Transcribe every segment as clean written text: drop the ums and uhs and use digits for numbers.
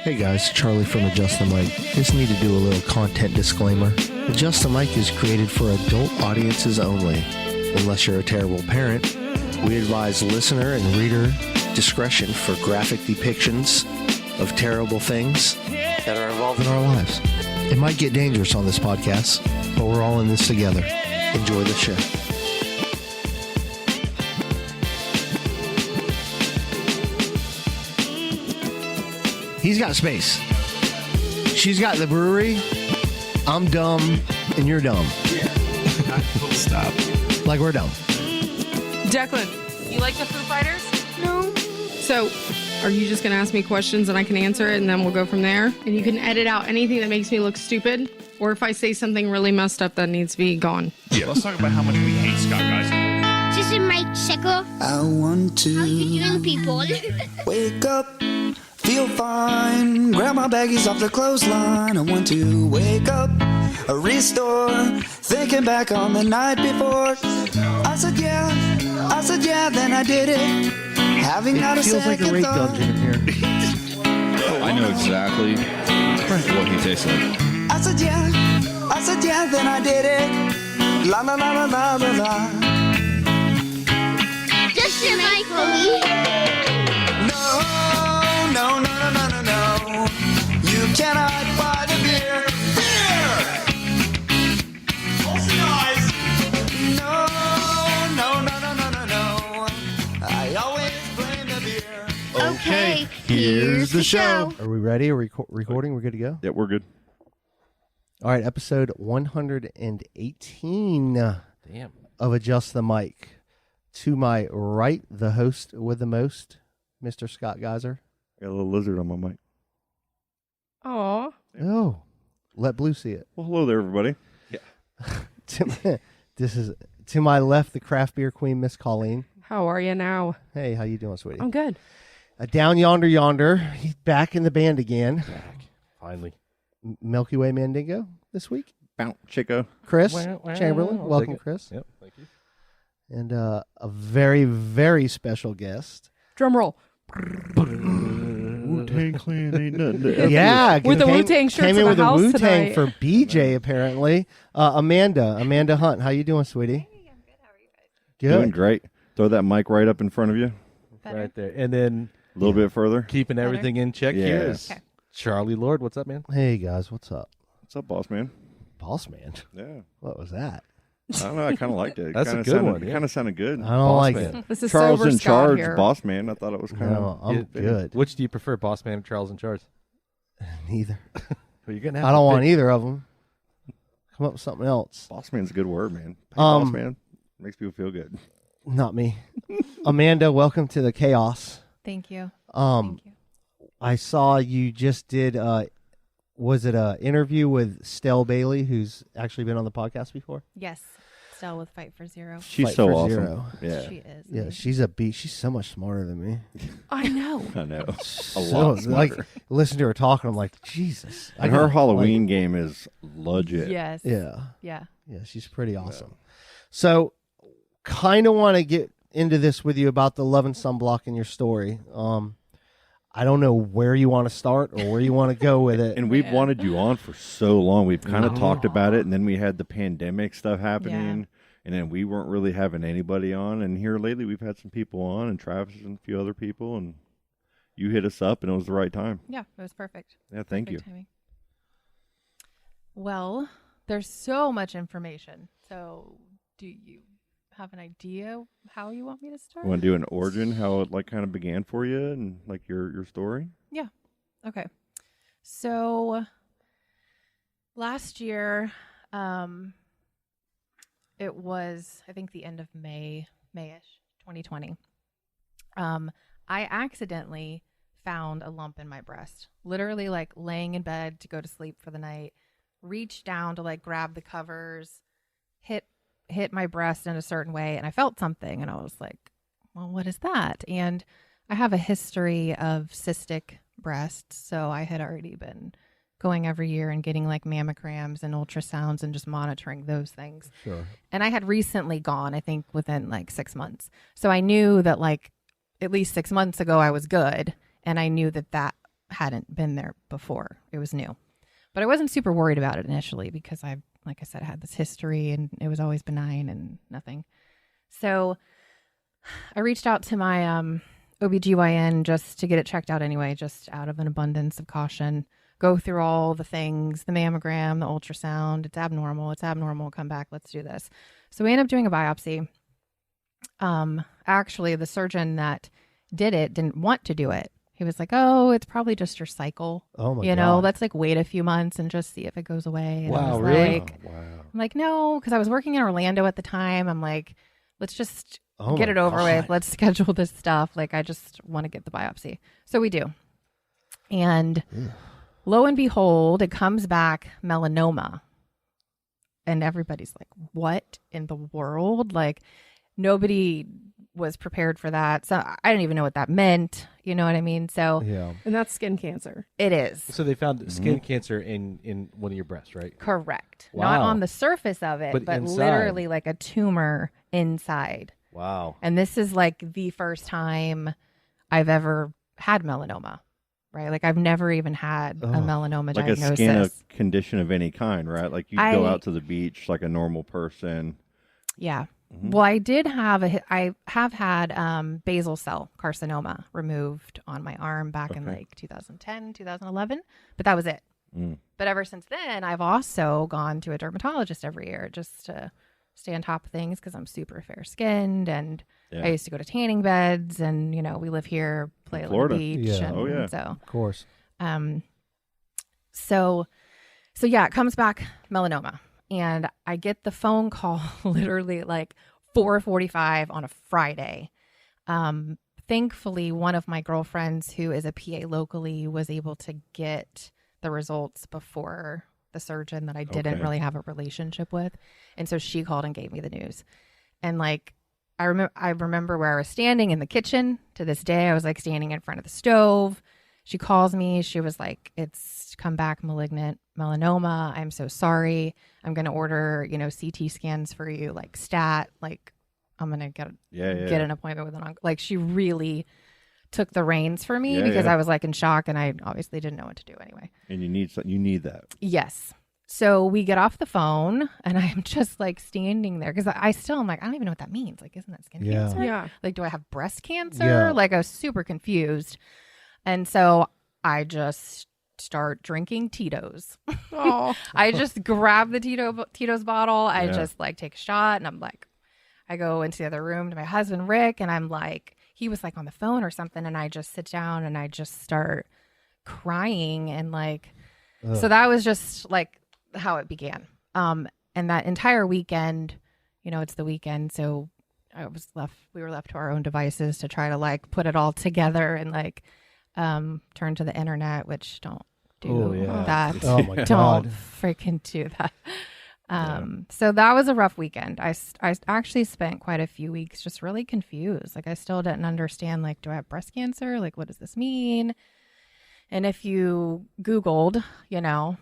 Hey guys, Charlie from Adjust the Mic. Just need to do a little content disclaimer. Adjust the Mic is created for adult audiences only. Unless you're a terrible parent, we advise listener and reader discretion for graphic depictions of terrible things that are involved in our lives. It might get dangerous on this podcast, but we're all in this together. Enjoy the show. He's got space. She's got the brewery. I'm dumb, and you're dumb. Stop. Like we're dumb. Declan, you like the Foo Fighters? No. So, are you just going to ask me questions and I can answer it and then we'll go from there? And you can edit out anything that makes me look stupid? Or if I say something really messed up that needs to be gone? Yeah. Let's talk about how much we hate Scott, guys. This is Mike Sickle. I want to How you doing, people? wake up, feel fine, grab my baggies off the clothesline. I want to wake up, restore, thinking back on the night before. I said yeah, then I did it. Having not a Feels like a second rape thought. dungeon in here. I know exactly what he tastes like. I said yeah, then I did it. La la la la la la la. This is Mike Colleen. No, you cannot buy the beer. No. I always blame the beer. Okay, here's the show. Are we ready? Are we recording? We're good to go? Yeah, we're good. All right, episode 118 of Adjust the Mic. To my right, the host with the most, Mr. Scott Geyser. Got a little lizard on my mic. Aw. Oh, let Blue see it. Well, hello there, everybody. This is to my left, the craft beer queen, Miss Colleen. How are you now? Hey, how you doing, sweetie? I'm good. Down yonder, he's back in the band again. Finally. Milky Way Mandingo this week. Bounce, Chico. Chris Wow, Chamberlain, I'll welcome, take it. Chris. Yep, thank you. And a very, very special guest. Drum roll. Wu-Tang Clan ain't nothing to ever. Yeah, With the Wu-Tang shirts came in in the with a house Wu-Tang tonight. for BJ apparently. Amanda Hunt, how you doing, sweetie? Hey, I'm good. How are you guys? Doing Good. great. Throw that mic right up in front of you. Better? Right there. And then A little bit further. keeping Better? everything in check Yeah. here is Okay. Charlie Lord. What's up, man? Hey guys, what's up? What's up, boss man? Boss man, Yeah. what was that? I don't know. I kind of liked it. That's a Kinda good sounded, one, yeah. Kind of sounded good. I don't Boss like man. it. This is Charles sober in Scott charge, here. boss man. I thought it was kind No, of. I'm good. Which do you prefer, Boss Man or Charles in Charge? Neither. Well, you're gonna have I don't to want pick. either of them. Come up with something else. Boss man's a good word, man. Hey, boss Um, man makes people feel good. Not me. Amanda, welcome to the chaos. Thank you. Thank you. I saw you just did. Was it a interview with Stell Bailey, who's actually been on the podcast before? Yes. Still with Fight for Zero. She's Fight so for awesome. Zero. Yeah, She is. Yeah, she's a beast. She's so much smarter than me. I know. I know. A So, lot like, smarter. listen to her talk, and I'm like, Jesus. And her Halloween game is legit. Yes. Yeah, Yeah. yeah, she's pretty awesome. So, kind of want to get into this with you about the Love and Sunblock in your story. I don't know where you want to start or where you want to go with it. And we've Yeah. wanted you on for so long. We've kind of Mhm. talked about it, and then we had the pandemic stuff happening, and then we weren't really having anybody on. And here lately, we've had some people on, and Travis and a few other people, and you hit us up, and it was the right time. Yeah. It was perfect. Yeah, thank you. Perfect timing. Well, there's so much information. So, do you have an idea how you want me to start? Want to do an origin, how it like kind of began for you, and like your story? Okay. So last year, it was, I think, the end of Mayish, 2020. I accidentally found a lump in my breast, literally like laying in bed to go to sleep for the night, reached down to like grab the covers, hit my breast in a certain way, and I felt something, and I was like, well, what is that? And I have a history of cystic breasts, so I had already been going every year and getting like mammograms and ultrasounds and just monitoring those things. Sure. And I had recently gone, I think within like 6 months. So I knew that like at least 6 months ago I was good, and I knew that hadn't been there before. It was new. But I wasn't super worried about it initially because like I said, I had this history and it was always benign and nothing. So I reached out to my OBGYN just to get it checked out anyway, just out of an abundance of caution. Go through all the things, the mammogram, the ultrasound. It's abnormal. Come back. Let's do this. So we ended up doing a biopsy. Actually, the surgeon that did it didn't want to do it. He was like, "Oh, it's probably just your cycle. Oh my you know, God. let's like wait a few months and just see if it goes away." And I Wow, was really? like, Wow. I'm like, no, because I was working in Orlando at the time. I'm like, let's just Oh get my it over God. with. Let's schedule this stuff. Like, I just want to get the biopsy. So we do. And lo and behold, it comes back melanoma. And everybody's like, what in the world? Like, nobody was prepared for that. So I didn't even know what that meant. You know what I mean? So Yeah. And that's skin cancer. it is. So they found skin cancer in one of your breasts, right? Correct. Not Wow. on the surface of it, But but inside. literally like a tumor inside. Wow. And this is like the first time I've ever had melanoma, right? Like I've never even had a melanoma Like a diagnosis. skin condition of any kind, right? Like you go out to the beach like a normal person. Yeah. Well, I did have I have had basal cell carcinoma removed on my arm back in like 2010, 2011, but that was it. But ever since then, I've also gone to a dermatologist every year just to stay on top of things because I'm super fair skinned and I used to go to tanning beds and, you know, we live here, play on the Florida. beach. Yeah. And Oh, yeah. So, Of course. so yeah, it comes back melanoma. And I get the phone call literally like 4:45 on a Friday. Thankfully, one of my girlfriends who is a PA locally was able to get the results before the surgeon that I didn't Okay. really have a relationship with. And so she called and gave me the news. And like, I remember where I was standing in the kitchen to this day. I was like standing in front of the stove. She calls me. She was like, "It's come back malignant melanoma. I'm so sorry. I'm going to order, you know, CT scans for you, like stat, like I'm going to get an appointment with an like she really took the reins for me because I was like in shock and I obviously didn't know what to do anyway. And you need that. Yes. So we get off the phone and I'm just like standing there because I still am like, I don't even know what that means. Like, isn't that skin cancer? Yeah. Like, do I have breast cancer? Yeah. Like, I was super confused. And so I just start drinking Tito's. Oh. I just grab the Tito's bottle. I Yeah. just like take a shot and I'm like, I go into the other room to my husband, Rick, and I'm like, he was like on the phone or something. And I just sit down and I just start crying. And like, so that was just like how it began. And that entire weekend, you know, it's the weekend. So we were left to our own devices to try to like put it all together and like, turn to the internet, which don't do that. Oh my Don't God. freaking do that. So that was a rough weekend. I actually spent quite a few weeks just really confused. Like I still didn't understand, like, do I have breast cancer? Like, what does this mean? And if you Googled, you know,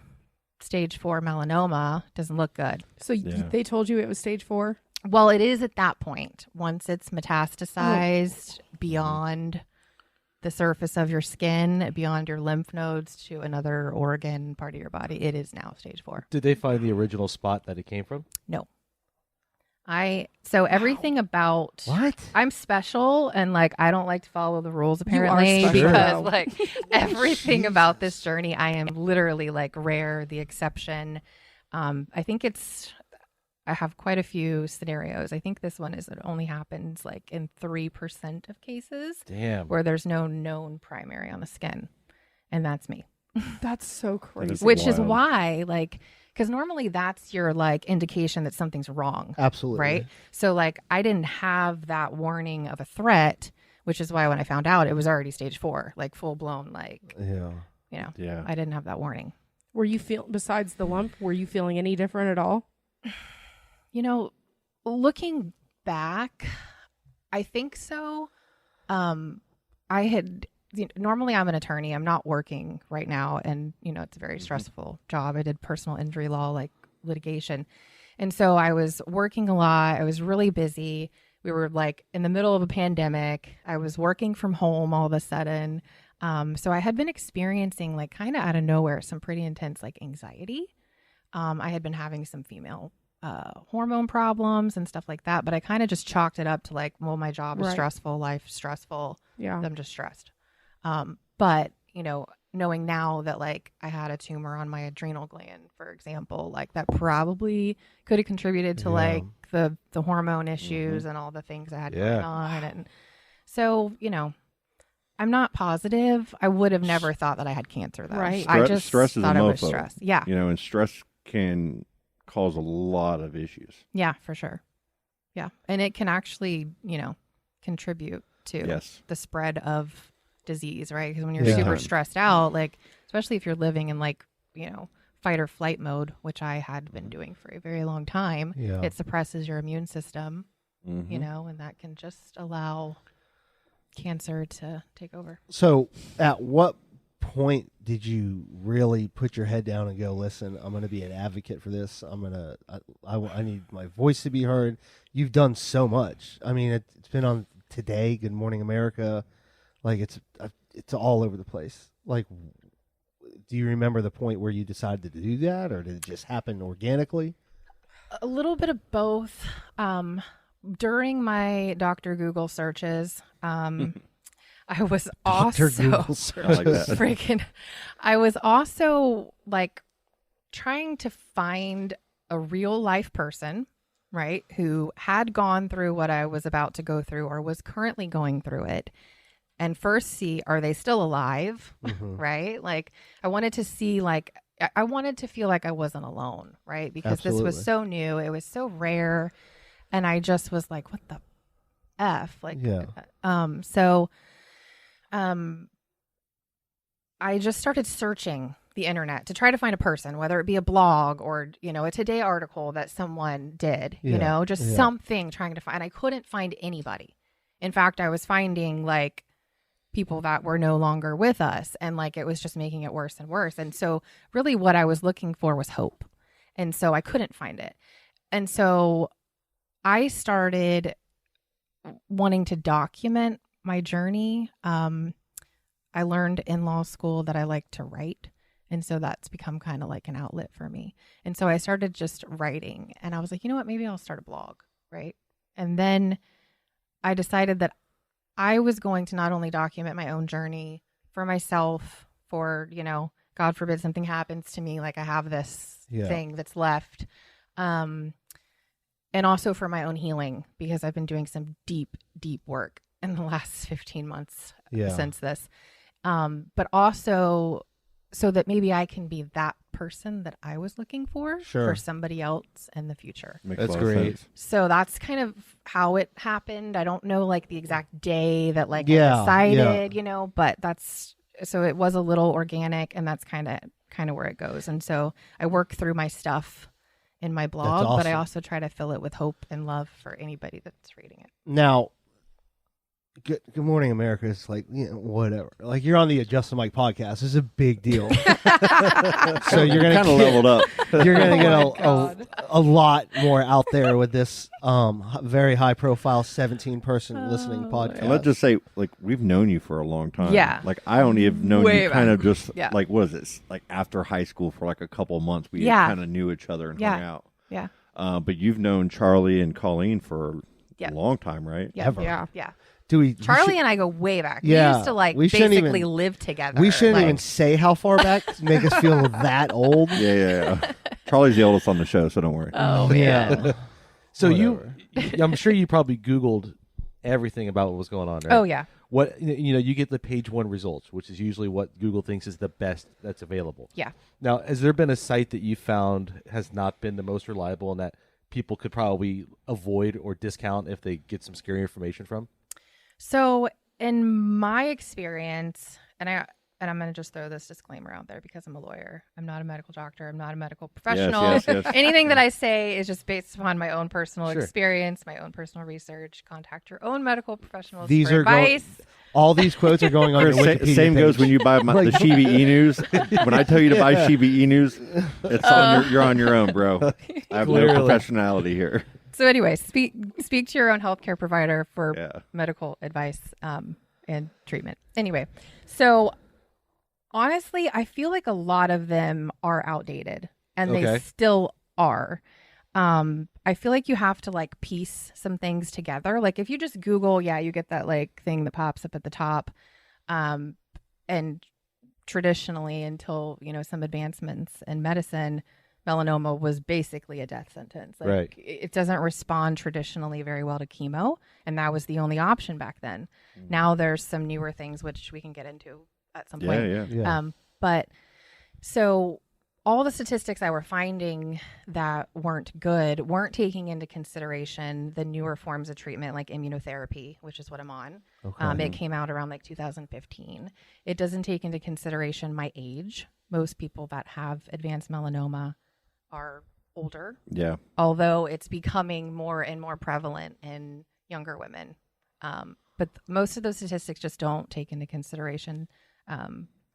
stage 4 melanoma, doesn't look good. So they told you it was stage 4? Well, it is at that point. Once it's metastasized beyond the surface of your skin, beyond your lymph nodes to another organ, part of your body, it is now stage 4. Did they find the original spot that it came from? No. So everything about What? I'm special and like I don't like to follow the rules apparently special. because Sure. like everything about this journey I am literally like rare, the exception. I think I have quite a few scenarios. I think this one is it only happens like in 3% of cases Damn. where there's no known primary on the skin. And that's me. That's so crazy. is Which is wild. why like because normally that's your like indication that something's wrong. Absolutely. Right. So like I didn't have that warning of a threat, which is why when I found out it was already stage 4, like full blown, like, Yeah. you know, Yeah. I didn't have that warning. Were you besides the lump, were you feeling any different at all? You know, looking back, I think so. Normally I'm an attorney. I'm not working right now. And, you know, it's a very stressful job. I did personal injury law, like litigation. And so I was working a lot. I was really busy. We were like in the middle of a pandemic. I was working from home all of a sudden. So I had been experiencing like kind of out of nowhere some pretty intense like anxiety. I had been having some female hormone problems and stuff like that, but I kind of just chalked it up to like, well, my job is stressful, life stressful. Yeah. I'm just stressed. But you know, knowing now that like I had a tumor on my adrenal gland, for example, like that probably could have contributed to like the hormone issues and all the things I had going on. And so, you know, I'm not positive. I would have never thought that I had cancer though. Right. I just stress is thought a it was mofo. stress. Yeah. You know, and stress can cause a lot of issues. Yeah, for sure. Yeah. And it can actually, you know, contribute to the spread of disease, right? Because when you're super stressed out, like, especially if you're living in like, you know, fight or flight mode, which I had been doing for a very long time, it suppresses your immune system, you know, and that can just allow cancer to take over. So at what point did you really put your head down and go, listen, I'm going to be an advocate for this. I need my voice to be heard. You've done so much. I mean, it's been on Today, Good Morning America. Like it's all over the place. Like, do you remember the point where you decided to do that, or did it just happen organically? A little bit of both. During my Dr. Google searches, I was also I was also like trying to find a real life person, right, who had gone through what I was about to go through or was currently going through it. And first see, are they still alive? Right? Like I wanted to see, like, I wanted to feel like I wasn't alone, right? Because this was so new. It was so rare. And I just was like, what the F? Like, I just started searching the internet to try to find a person, whether it be a blog or, you know, a Today article that someone did, you know, just something trying to find. I couldn't find anybody. In fact, I was finding like people that were no longer with us, and like it was just making it worse and worse. And so really what I was looking for was hope. And so I couldn't find it. And so I started wanting to document my journey. I learned in law school that I like to write. And so that's become kind of like an outlet for me. And so I started just writing, and I was like, you know what, maybe I'll start a blog. Right. And then I decided that I was going to not only document my own journey for myself, for, you know, God forbid something happens to me, like I have this thing that's left. And also for my own healing, because I've been doing some deep, deep work in the last 15 months since this. But also so that maybe I can be that person that I was looking for somebody else in the future. That's great. So that's kind of how it happened. I don't know like the exact day that like I decided, you know, but that's, so it was a little organic, and that's kind of where it goes. And so I work through my stuff in my blog, but I also try to fill it with hope and love for anybody that's reading it. Now, Good Morning America is like, you know, whatever. Like you're on the Adjust the Mic podcast. This is a big deal. So you're gonna kind of leveled up. You're gonna get a lot more out there with this very high profile 17-person listening podcast. And let's just say, like, we've known you for a long time. Yeah. Like I only have known Way you kind back. of just like, what is this? Like after high school for like a couple of months, we kind of knew each other and hung out. Yeah. But you've known Charlie and Colleen for a long time, right? Yeah. Yeah. Charlie and I go way back. Yeah, we used to like we shouldn't basically even- live together. We shouldn't like, even say how far back to make us feel that old. Yeah. Charlie's the oldest on the show, so don't worry. Oh, Yeah. So I'm sure you probably Googled everything about what was going on, right? Oh, yeah. What, you know, you get the page one results, which is usually what Google thinks is the best that's available. Yeah. Now, has there been a site that you found has not been the most reliable and that people could probably avoid or discount if they get some scary information from? So in my experience, and I'm going to just throw this disclaimer out there because I'm a lawyer. I'm not a medical doctor. I'm not a medical professional. Yes. Anything that I say is just based upon my own personal experience, my own personal research. Contact your own medical professionals These for are advice. All these quotes are going on your Wikipedia Same page. goes when you buy the Shiba E-News. When I tell you to buy Shiba E-News, it's you're on your own, bro. I have no professionality here. So anyway, speak to your own healthcare provider for medical advice. and treatment. Anyway, so honestly, I feel like a lot of them are outdated, and they still are. I feel like you have to like piece some things together. Like if you just Google, you get that like thing that pops up at the top. And traditionally, until, some advancements in medicine, melanoma was basically a death sentence. Like, right. It doesn't respond traditionally very well to chemo, and that was the only option back then. Now there's some newer things which we can get into at some point. Yeah. But so all the statistics I were finding that weren't good weren't taking into consideration the newer forms of treatment like immunotherapy, which is what I'm on. It came out around like 2015. It doesn't take into consideration my age. Most people that have advanced melanoma are older. Yeah. Although it's becoming more and more prevalent in younger women. But most of those statistics just don't take into consideration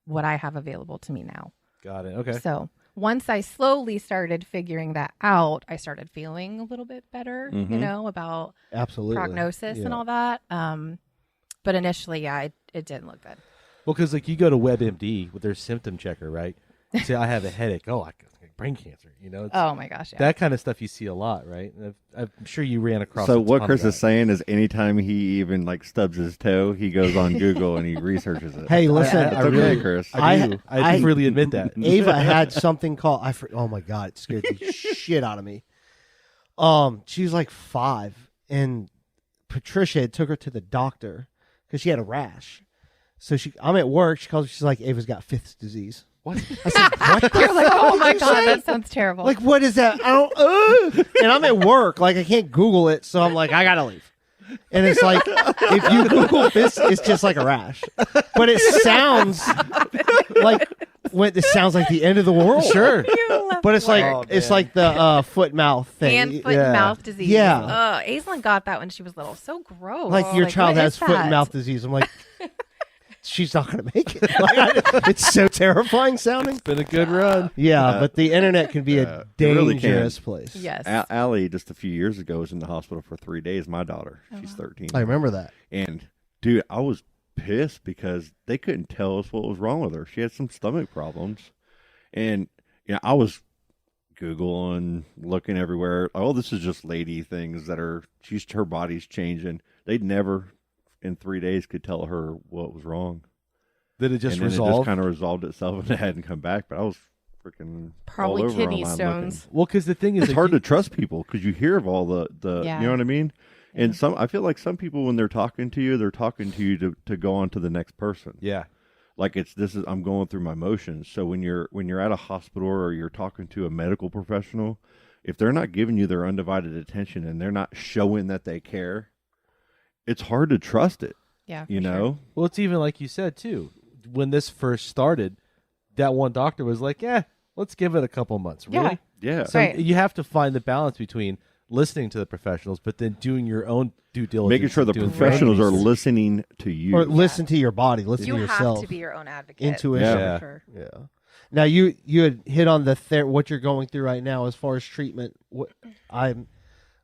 what I have available to me now. Got it. Okay. So once I slowly started figuring that out, I started feeling a little bit better, about prognosis and all that. But initially, it didn't look good. Well, because like you go to WebMD with their symptom checker, right? You say, I have a headache. Oh, I got brain cancer. It's, oh my gosh, yeah. That kind of stuff you see a lot, right? And I'm sure you ran across. So what Chris is saying is, anytime he even like stubs his toe, he goes on Google and he researches it. Hey, listen, it's okay, Chris. I freely admit that. Ava had something called oh my god, it scared the shit out of me. She was like 5, and Patricia had took her to the doctor because she had a rash. So I'm at work. She calls me. She's like, Ava's got Fifth's disease. What? I said, what? You're like, oh my god, that sounds terrible. Like, what is that? I don't. And I'm at work. Like, I can't Google it. So I'm like, I gotta leave. And it's like, if you Google this, it's just like a rash. But it sounds like it sounds like the end of the world. Sure. But it's like it's like the foot mouth thing. Hand, foot, and mouth disease. Yeah. Aislinn got that when she was little. So gross. Like your child has foot and mouth disease. I'm like, she's not going to make it. It's so terrifying sounding. It's been a good run. Yeah, but the internet can be a dangerous place. Yes. Allie, just a few years ago, was in the hospital for 3 days. My daughter, she's 13. I remember that. And, dude, I was pissed because they couldn't tell us what was wrong with her. She had some stomach problems. And, I was Googling, looking everywhere. Oh, this is just lady things that her body's changing. They'd never in 3 days could tell her what was wrong. Did it just and resolve? It just kind of resolved itself and it hadn't come back. But I was freaking probably all over kidney online stones. looking. Well, because the thing is, it's hard to trust people because you hear of all the Yeah. you know what I mean. And I feel like some people when they're talking to you to go on to the next person. Yeah. Like I'm going through my motions. So when you're at a hospital or you're talking to a medical professional, if they're not giving you their undivided attention and they're not showing that they care, it's hard to trust it. Yeah. You know? Sure. Well, it's even like you said, too. When this first started, that one doctor was like, let's give it a couple months. Really? Yeah. So Right. you have to find the balance between listening to the professionals, but then doing your own due diligence. Making sure the doing professionals your are own listening to you. Or listen to your body. Listen You to have yourself. to be your own advocate. Intuition. Yeah. For sure. Yeah. Now you had hit on what you're going through right now as far as treatment. I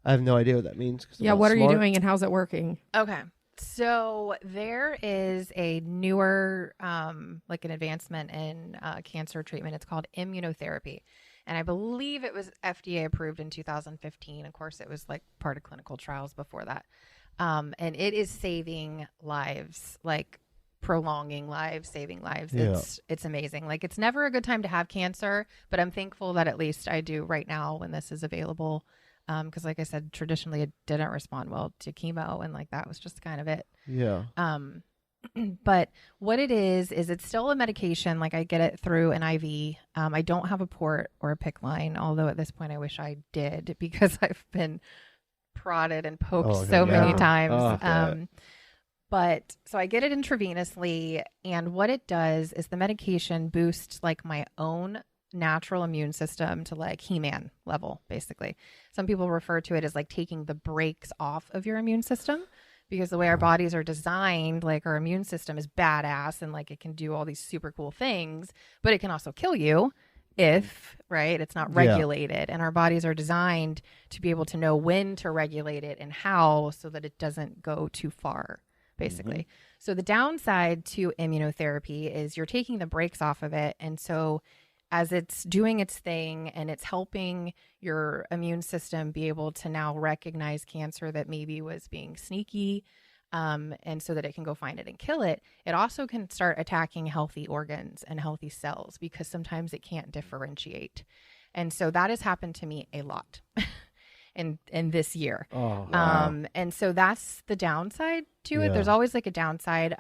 have no idea what that means. Yeah, what are you doing and how's it working? Okay. So there is a newer, like an advancement in cancer treatment. It's called immunotherapy. And I believe it was FDA approved in 2015. Of course, it was like part of clinical trials before that. And it is saving lives, like prolonging lives, saving lives. Yeah. It's amazing. Like it's never a good time to have cancer, but I'm thankful that at least I do right now when this is available. Because like I said, traditionally it didn't respond well to chemo, and like that was just kind of it. Yeah. But what it is it's still a medication. Like I get it through an IV. I don't have a port or a PICC line, although at this point I wish I did because I've been prodded and poked so many times. But so I get it intravenously, and what it does is the medication boosts like my own natural immune system to like He-Man level, basically. Some people refer to it as like taking the brakes off of your immune system, because the way our bodies are designed, like our immune system is badass and like it can do all these super cool things, but it can also kill you if, right, it's not regulated. And our bodies are designed to be able to know when to regulate it and how, so that it doesn't go too far, basically. So the downside to immunotherapy is you're taking the brakes off of it. And so as it's doing its thing and it's helping your immune system be able to now recognize cancer that maybe was being sneaky, and so that it can go find it and kill it, it also can start attacking healthy organs and healthy cells because sometimes it can't differentiate. And so that has happened to me a lot in this year. Oh, wow. And so that's the downside to it. Yeah. There's always like a downside.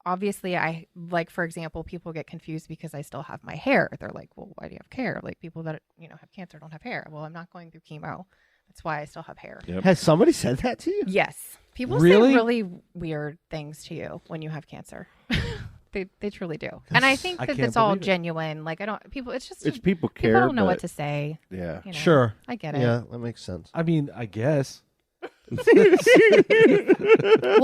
Obviously, I like, for example, people get confused because I still have my hair. They're like, well, why do you have hair? Like people that, have cancer don't have hair. Well, I'm not going through chemo. That's why I still have hair. Yep. Has somebody said that to you? Yes. People Really? say really weird things to you when you have cancer. They truly do. And I think I that can't it's all believe it. genuine. Like It's people care. people don't know but, what to say. Yeah. Sure. I get it. Yeah, that makes sense. I mean, I guess. Well,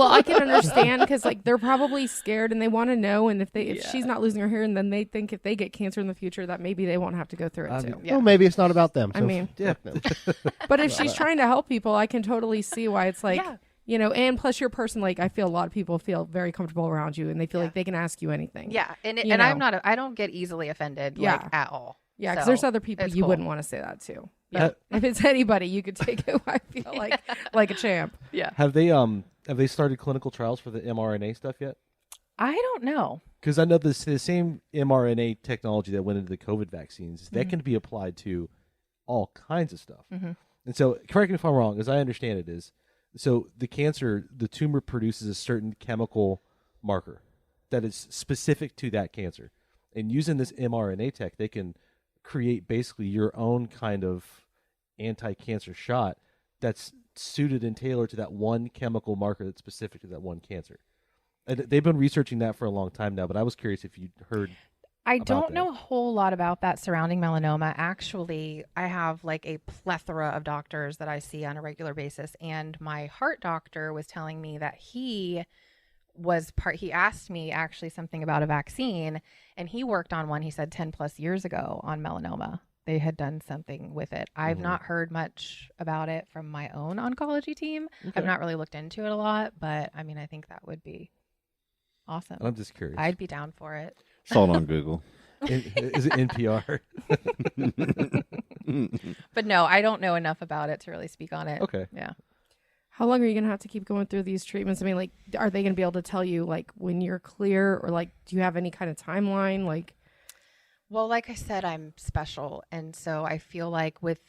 I can understand because like they're probably scared and they want to know. And if she's not losing her hair, and then they think if they get cancer in the future that maybe they won't have to go through it I too. mean, Yeah. Well, maybe it's not about them. I So mean, Yeah. fuck them. But if she's trying to help people, I can totally see why it's like, Yeah. And plus your person, like I feel a lot of people feel very comfortable around you and they feel like they can ask you anything. Yeah. And You I'm know. not, I don't get easily offended Yeah. at all. Yeah, because So, there's other people it's you cool. wouldn't want to say that to. Yeah. But if it's anybody, you could take it, I feel like a champ. Yeah. Have they started clinical trials for the mRNA stuff yet? I don't know. Because I know the same mRNA technology that went into the COVID vaccines, that can be applied to all kinds of stuff. Mhm. And so, correct me if I'm wrong, as I understand it is, so the tumor produces a certain chemical marker that is specific to that cancer. And using this mRNA tech, they can create basically your own kind of anti-cancer shot that's suited and tailored to that one chemical marker that's specific to that one cancer. And they've been researching that for a long time now, but I was curious if you'd heard. I about don't that. know a whole lot about that surrounding melanoma. Actually, I have like a plethora of doctors that I see on a regular basis. And my heart doctor was telling me that he asked me actually something about a vaccine, and he worked on one, he said 10 plus years ago on melanoma. They had done something with it. I've not heard much about it from my own oncology team. I've not really looked into it a lot, but I mean, I think that would be awesome. I'm just curious. I'd be down for it. Saw it on Google. Is it NPR? But no, I don't know enough about it to really speak on it. Okay. Yeah. How long are you going to have to keep going through these treatments? I mean, like, are they going to be able to tell you, like, when you're clear, or, like, do you have any kind of timeline? Like, Well, like I said, I'm special. And so I feel like with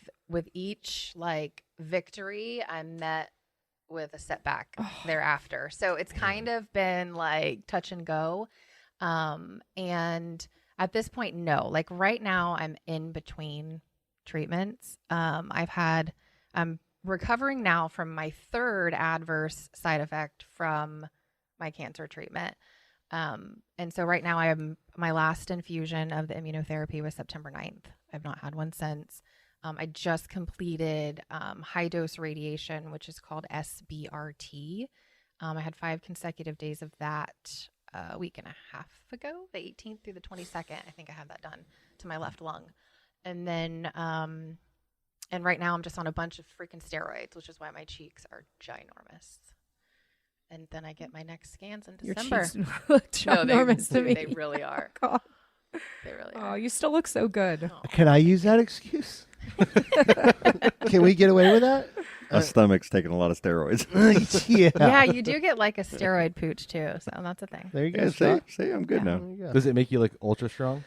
each, like, victory, I'm met with a setback thereafter. So it's kind of been, like, touch and go. And at this point, no. Like, right now, I'm in between treatments. I'm recovering now from my third adverse side effect from my cancer treatment. And so right now my last infusion of the immunotherapy was September 9th. I've not had one since. I just completed high dose radiation, which is called SBRT. I had 5 consecutive days of that a week and a half ago, the 18th through the 22nd. I think I had that done to my left lung. And then, and right now I'm just on a bunch of freaking steroids, which is why my cheeks are ginormous. And then I get my next scans in your December. cheeks look ginormous to me. They really are. God. They really Oh, are. you still look so good. Can I use that excuse? Can we get away with that? My stomach's taking a lot of steroids. Yeah. Yeah, you do get like a steroid pooch too, so that's a thing. There you go. Yeah, Scott. see, I'm good now. There you go. Does it make you like ultra strong?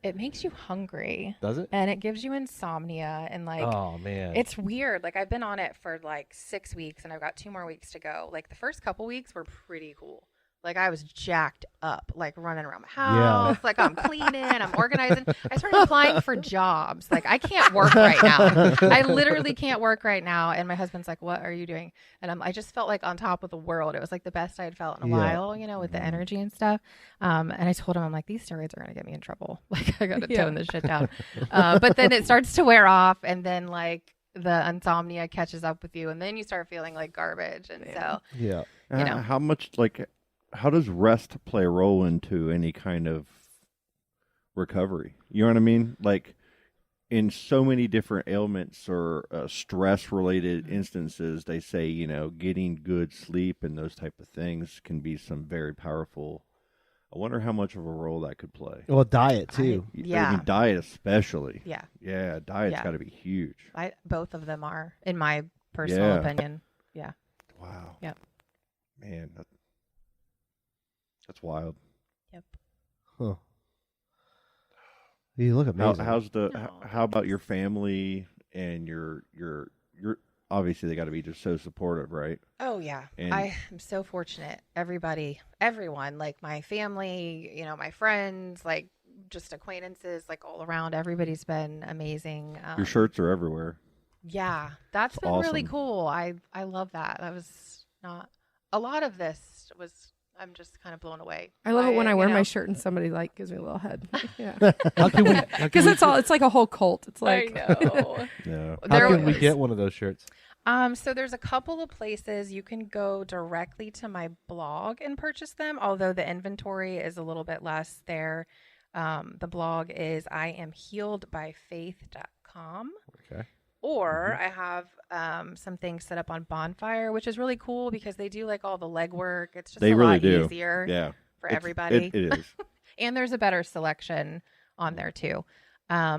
It makes you hungry, Does it? and it gives you insomnia, and like Oh man. it's weird. Like I've been on it for like 6 weeks, and I've got 2 more weeks to go. Like the first couple weeks were pretty cool. Like I was jacked up, like running around my house, like I'm cleaning, I'm organizing. I started applying for jobs. Like I can't work right now. I literally can't work right now. And my husband's like, "What are you doing?" And I just felt like on top of the world. It was like the best I had felt in a while, you know, with the energy and stuff. And I told him, I'm like, these steroids are gonna get me in trouble. Like I gotta tone this shit down. But then it starts to wear off, and then like the insomnia catches up with you, and then you start feeling like garbage. And so yeah. you know. How much, like, how does rest play a role into any kind of recovery? You know what I mean? Like, in so many different ailments or stress-related instances, they say, getting good sleep and those type of things can be some very powerful. I wonder how much of a role that could play. Well, diet too. I mean, diet especially. Yeah. Yeah, diet's Yeah. got to be huge. Both of them are, in my personal opinion. Yeah. Wow. Yep. Man, that's wild. Yep. Huh. You look amazing. How about your family and your obviously they got to be just so supportive, right? Oh yeah. And I am so fortunate. Everyone, like my family, my friends, like just acquaintances, like all around, everybody's been amazing. your shirts are everywhere. Yeah, that's been really awesome. cool. I love that. That was not a lot of this was. I'm just kind of blown away. I love it when I wear my shirt and somebody gives me a little head. Yeah, because it's like a whole cult. It's like I know. Yeah. How can we get one of those shirts? So there's a couple of places you can go directly to my blog and purchase them. Although the inventory is a little bit less there. The blog is IamHealedByFaith.com. Okay. Or I have some things set up on Bonfire, which is really cool because they do like all the legwork. It's just They a really lot do. easier for everybody. It is. And there's a better selection on there too. I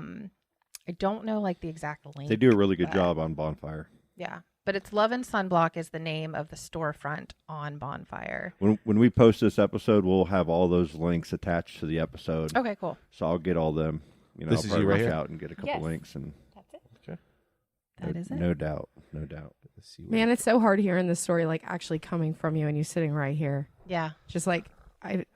don't know like the exact link. They do a really good job on Bonfire. Yeah. But it's Love and Sunblock is the name of the storefront on Bonfire. When we post this episode, we'll have all those links attached to the episode. Okay, cool. So I'll get all them. This I'll is probably you right reach here? out and get a couple links and. That's it. Okay. That is it. No doubt. No doubt. Let's see man, it's so hard hearing this story like actually coming from you and you sitting right here. Yeah. Just like it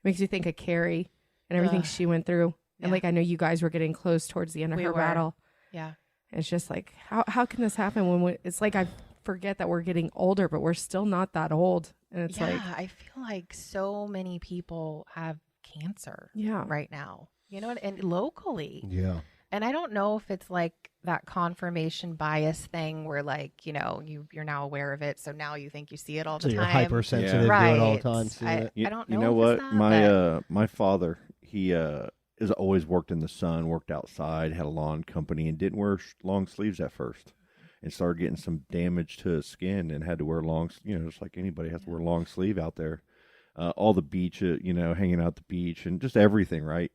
makes you think of Carrie and everything she went through, and like I know you guys were getting close towards the end of her battle. Yeah. And it's just like how can this happen when it's like I forget that we're getting older, but we're still not that old, and it's like I feel like so many people have cancer. Yeah. Right now, and locally. Yeah. And I don't know if it's like that confirmation bias thing where like, you're now aware of it. So now you think you see it all the So you're time. hypersensitive to it all the time. seeing it. I don't know. You know if what? it's that, My father, he has always worked in the sun, worked outside, had a lawn company, and didn't wear long sleeves at first, and started getting some damage to his skin, and had to wear long. Just like anybody has to wear long sleeve out there. All the beach, hanging out at the beach, and just everything, right?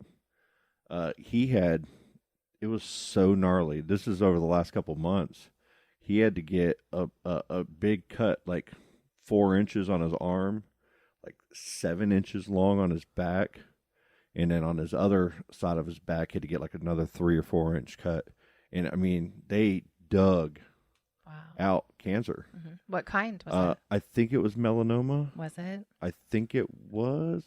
It was so gnarly. This is over the last couple months. He had to get a big cut, like 4 inches on his arm, like 7 inches long on his back. And then on his other side of his back, he had to get like another 3 or 4 inch cut. And I mean, they dug out cancer. Mm-hmm. What kind was it? I think it was melanoma. Was it? I think it was.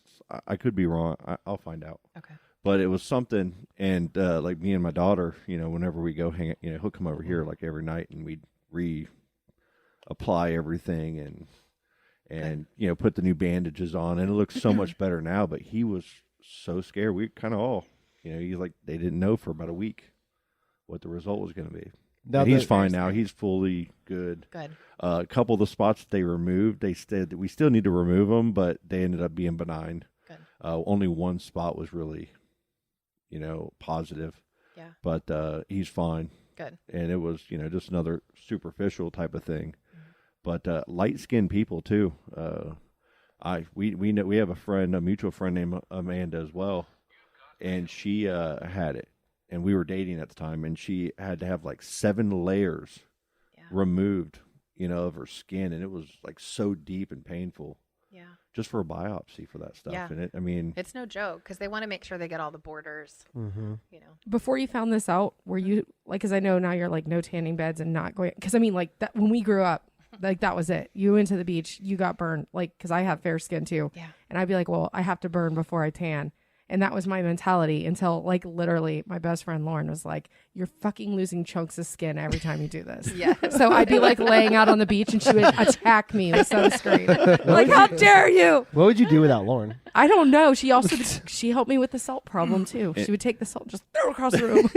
I could be wrong. I'll find out. Okay. But it was something, and like me and my daughter, whenever we go hang, he'll come over here like every night, and we'd reapply everything, and put the new bandages on, and it looks so much better now. But he was so scared. We kind of all, he's like they didn't know for about a week what the result was going to be. Now he's fine now. He's fully good. Good. A couple of the spots that they removed, they said that we still need to remove them, but they ended up being benign. Good. Only one spot was really, positive. Yeah. But he's fine. Good. And it was, just another superficial type of thing. Mm-hmm. But light-skinned people too. We know we have a mutual friend named Amanda as well, and she had it, and we were dating at the time, and she had to have like 7 layers removed, of her skin, and it was like so deep and painful. Yeah. Just for a biopsy for that stuff. Yeah. And it's no joke because they want to make sure they get all the borders. Mm-hmm. Before you found this out, were you like, because I know now you're like no tanning beds and not going, because I mean like that when we grew up, like that was it. You went to the beach, you got burned, like because I have fair skin too. Yeah. And I'd be like, well, I have to burn before I tan. And that was my mentality until like literally my best friend Lauren was like, you're fucking losing chunks of skin every time you do this. Yeah. So I'd be like laying out on the beach and she would attack me with sunscreen. Like, how dare you? What would you do without Lauren? I don't know. She also, she helped me with the salt problem too. She would take the salt and just throw it across the room.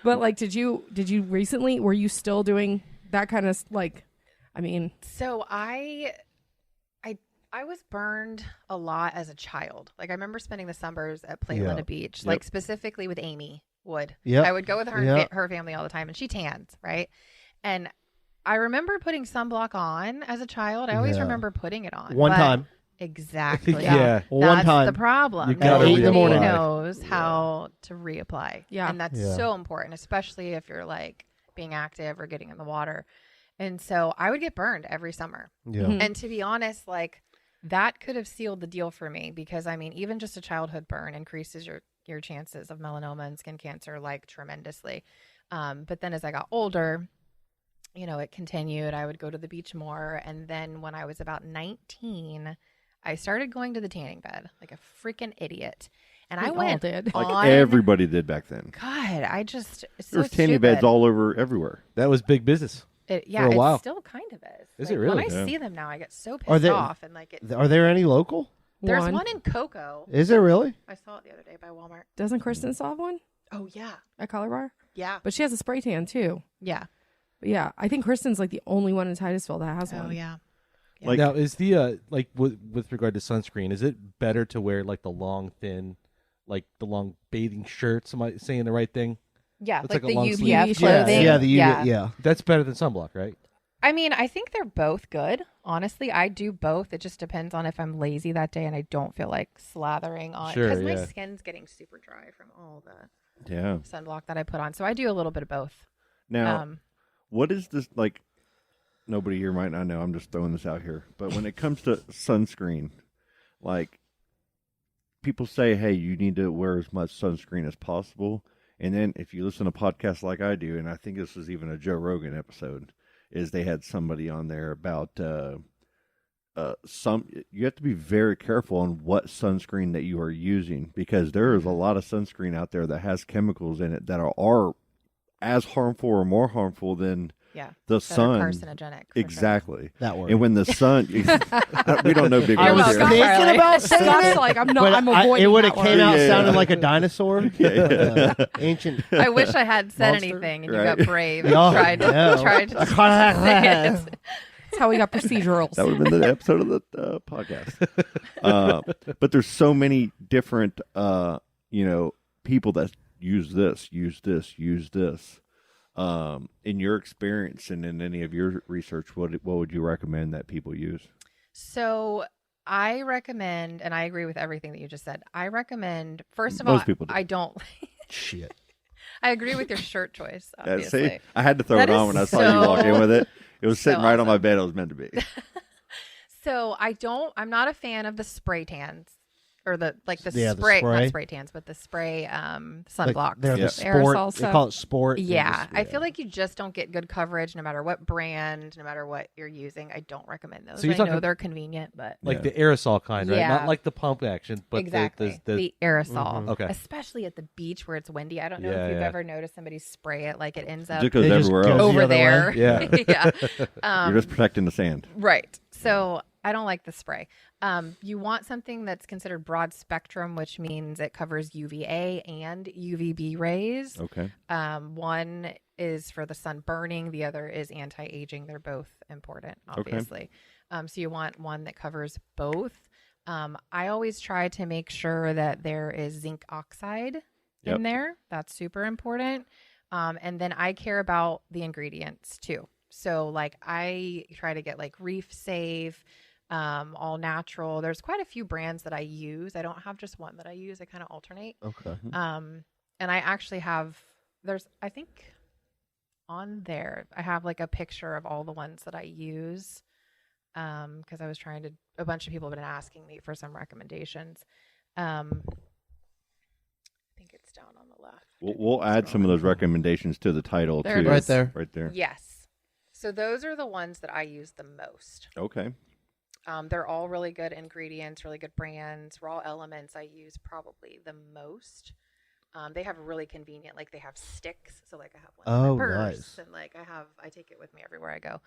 But like, did you recently, were you still doing that kind of like, I mean. So I was burned a lot as a child. Like I remember spending the summers at Playa Linda Beach, like specifically with Amy. would. Yep. I would go with her and Yep. her family all the time, and she tans, right? And I remember putting sunblock on as a child. I always Yeah. remember putting it on. One but- time. Exactly. Yeah. One That's time. the problem. You gotta Nobody reapply. knows how to reapply. Yeah. And that's Yeah. so important, especially if you're like being active or getting in the water. And so I would get burned every summer. Yeah. Mhm. And to be honest, like that could have sealed the deal for me because I mean, even just a childhood burn increases your chances of melanoma and skin cancer like tremendously. But then as I got older, you know, it continued. I would go to the beach more. And then when I was about 19, I started going to the tanning bed like a freaking idiot. And I We all went did. Like on. everybody did back then. God, I just it's so There's tanning beds stupid. all over everywhere. That was big business. Yeah, for a while. it still kind of is. Is Like, it really? When I Yeah. see them now, I get so Are pissed there- off. And like, Are there any local? there's one in Cocoa. Is there really? I saw it the other day by Walmart. Doesn't Kristen still have one Oh yeah, at Color Bar? yeah, But she has a spray tan too. yeah. But yeah, I think Kristen's like the only one in Titusville that has one. Oh yeah. Like Now, is the like with regard to sunscreen, is it better to wear like the long, thin, like the long bathing shirts? Am I saying the right thing? Yeah, It's like, like a the long UPF sleeve. Yeah, clothing. yeah, the unit, yeah. That's better than sunblock, right? I mean, I think they're both good. Honestly, I do both. It just depends on if I'm lazy that day and I don't feel like slathering on Sure, because my yeah. skin's getting super dry from all the yeah. sunblock that I put on. So I do a little bit of both. Now, Um, what is this like? Nobody here might not know. I'm just throwing this out here. But when it comes to sunscreen, like people say, hey, you need to wear as much sunscreen as possible. And then if you listen to podcasts like I do, and I think this was even a Joe Rogan episode, is they had somebody on there about you have to be very careful on what sunscreen that you are using because there is a lot of sunscreen out there that has chemicals in it that are as harmful or more harmful than yeah, the that are sun. carcinogenic. for sure. Exactly. That word. And when the sun, we don't know big I words was here. thinking Riley. about saying Scott's it, like, I'm not. but I'm avoiding it would that have came word. out Yeah. sounding like a dinosaur. Yeah. Ancient. I wish I had said Monster? anything and Right. you got brave and Yeah, tried to yeah. say it. That's how we got procedurals. That would have been the episode of the podcast. But there's so many different, people that use this. In your experience and in any of your research, what would you recommend that people use? So I recommend, and I agree with everything that you just said. I recommend, first of Most all, people do. I don't. Shit. I agree with your shirt choice. See, Obviously, I had to throw That it is on when I saw you walk in so- with it. It was so sitting right on my awesome. bed. It was meant to be. so I'm not a fan of the spray tans or the Yeah, the spray, spray. not spray tans, but the spray sunblock. Like, they're Yeah. the sport. Aerosol They stuff. call it sport. They Yeah, just- I feel like you just don't get good coverage no matter what brand, no matter what you're using. I don't recommend those. So you're I know talking- they're convenient, but Like Yeah. the aerosol kind, right? Yeah. Not like the pump action, but exactly the aerosol. Okay. Especially at the beach where it's windy. I don't know Yeah, if you've yeah. ever noticed somebody spray it like it ends up It just goes It just everywhere goes else. the over other there. way. Yeah. yeah. You're just protecting the sand. Right. So I don't like the spray. You want something that's considered broad spectrum, which means it covers UVA and UVB rays. Okay. One is for the sun burning, the other is anti-aging. They're both important, obviously. So you want one that covers both. I always try to make sure that there is zinc oxide Yep. in there. That's super important. And then I care about the ingredients too. So like I try to get like Reef Safe, all natural. There's quite a few brands that I use. I don't have just one that I use. I kind of alternate. Okay. And I actually have, I think on there, I have like a picture of all the ones that I use. Cause I was a bunch of people have been asking me for some recommendations. I think it's down on the left. We'll add some of those recommendations to the title There it too. is. Right there. Right there. Yes. So those are the ones that I use the most. Okay. They're all really good ingredients, really good brands. Raw Elements I use probably the most. They have really convenient, like they have sticks. So like I have one in Oh, my purse nice. and like I take it with me everywhere I go.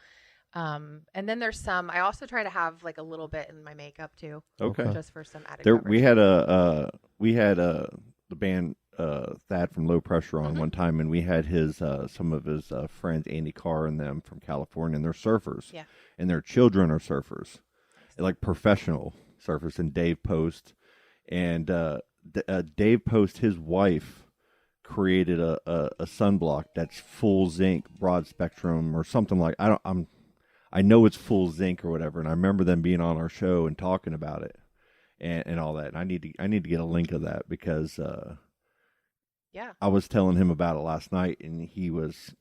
And then there's some, I also try to have like a little bit in my makeup too, Okay. just for some added There, coverage. we had the band Thad from Low Pressure on one time, and we had some of his friends, Andy Carr and them from California, and they're surfers. Yeah. And their children are surfers, like professional surfers. And Dave Post, and Dave Post, his wife created a sunblock that's full zinc, broad spectrum, or something like. I know it's full zinc or whatever, and I remember them being on our show and talking about it and all that. And I need to get a link of that because I was telling him about it last night, and he was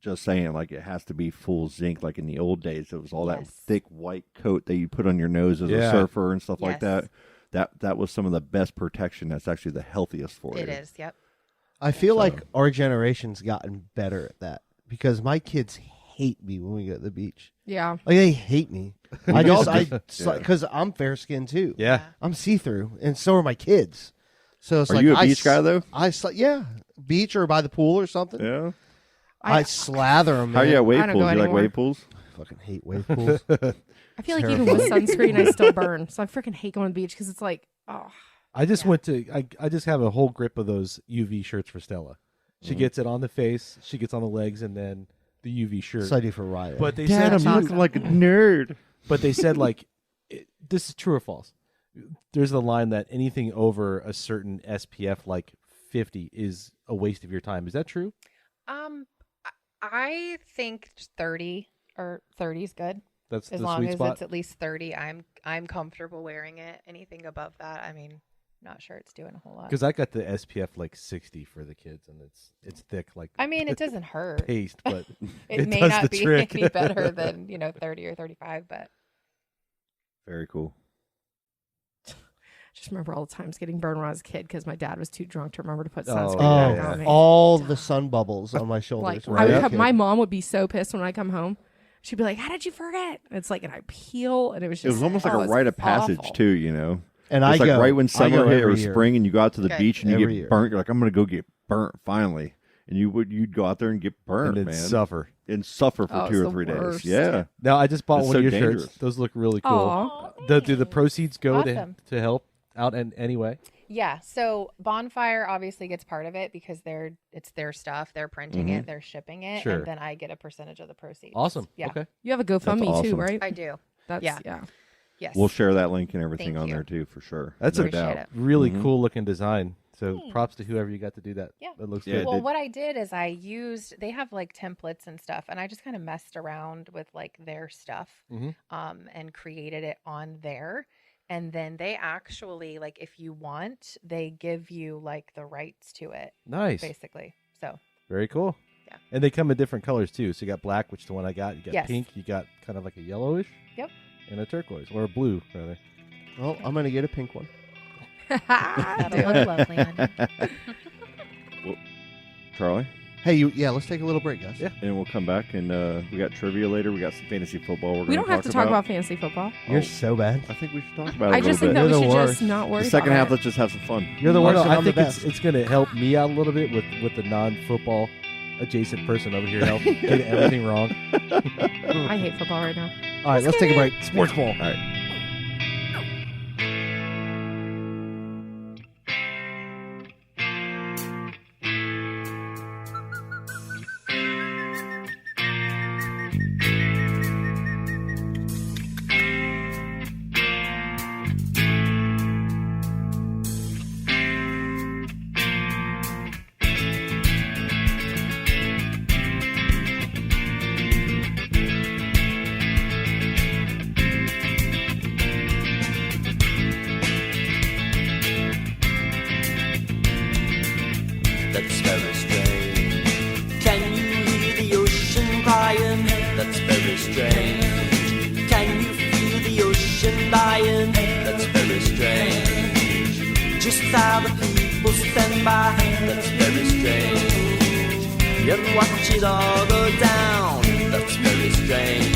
just saying like it has to be full zinc, like in the old days. It was all that thick white coat that you put on your nose as a surfer and stuff like that. That was some of the best protection. That's actually the healthiest for you. It is, yep. I feel like our generation's gotten better at that because my kids hate me when we go to the beach. Yeah. Like, they hate me. Because I'm fair skinned too. Yeah. I'm see through, and so are my kids. So it's Are like, you a beach guy though? Beach or by the pool or something. Yeah. I slather them. How are you at wave I don't pools? go You like anywhere. wave pools? I fucking hate wave pools. I feel like even with sunscreen, I still burn. So I freaking hate going to the beach because it's like, oh. I just went to. I just have a whole grip of those UV shirts for Stella. She gets it on the face, she gets on the legs, and then the UV shirt. So I do for Riot. But they Dad, said I'm looking like a nerd. But they said like, this is true or false. There's the line that anything over a certain SPF, like 50, is a waste of your time. Is that true? I think 30 or 30 is good. That's as the long sweet as spot. it's at least 30. I'm comfortable wearing it. Anything above that, I mean, not sure it's doing a whole lot. Because I got the SPF like 60 for the kids, and it's thick like. I mean, it doesn't hurt. Paste, but it may does not the be trick. any better than 30 or 35, but Very cool. Just remember all the times getting burned when I was a kid because my dad was too drunk to remember to put Oh, sunscreen yeah, back on me. all the sun bubbles on my shoulders. Like when I I would was a come, kid. my mom would be so pissed when I come home. She'd be like, "How did you forget?" And it's like, and I peel, and it was just. It was almost like oh, a it's rite of passage awful. too, you know. And it's I like go right when I summer go hit or every year. spring, and you go out to the Good. beach and you Every get year. burnt. You're like, I'm gonna go get burnt finally, and you'd go out there and get burnt, and then man, suffer. and suffer for Oh, it's 2 or the 3 worst. days. Yeah, Now I just bought It's one of so your dangerous. shirts. Those look really cool. Aw. Do the proceeds go Awesome. to help out in any way? yeah. So Bonfire obviously gets part of it because it's their stuff. They're printing it, they're shipping it, Sure. and then I get a percentage of the proceeds. Awesome. Yeah. Okay. You have a GoFundMe awesome. too, right? I do. That's yeah. yeah. Yes. we'll share that link and everything Thank on you. there too, for sure. That's no a Appreciate doubt. it. really Mhm. cool looking design. So props to whoever you got to do that. Yeah. That looks Yeah, good. Well, did- what I did is they have like templates and stuff, and I just kind of messed around with like their stuff, Mhm. and created it on there. And then they actually, like, if you want, they give you like the rights to it, Nice. basically. So Very cool. Yeah. And they come in different colors too. So you got black, which is the one I got. You got Yes. pink. You got kind of like a yellowish. Yep. And a turquoise or a blue rather. Well, I'm gonna get a pink one. that'll look lovely on you. Charlie, Hey, let's take a little break, guys. Yeah. and we'll come back and we got trivia later. We got some fantasy football. We're We gonna don't have to talk about fantasy football. You're so bad. I think we should talk about it. I a just little think bit. that we You're the should worst. just not worry The second about half, it. let's just have some fun. You're the one. Larson, I I'm the think it's best. going to help me out a little bit with the non-football adjacent person over here help get everything wrong. I hate football right now. All right, let's take a break. Sports ball. All right. That's very strange. Can you hear the ocean crying? That's very strange. Can you feel the ocean dying? That's very strange. Just how the people stand by? That's very strange. And watch it all go down? That's very strange.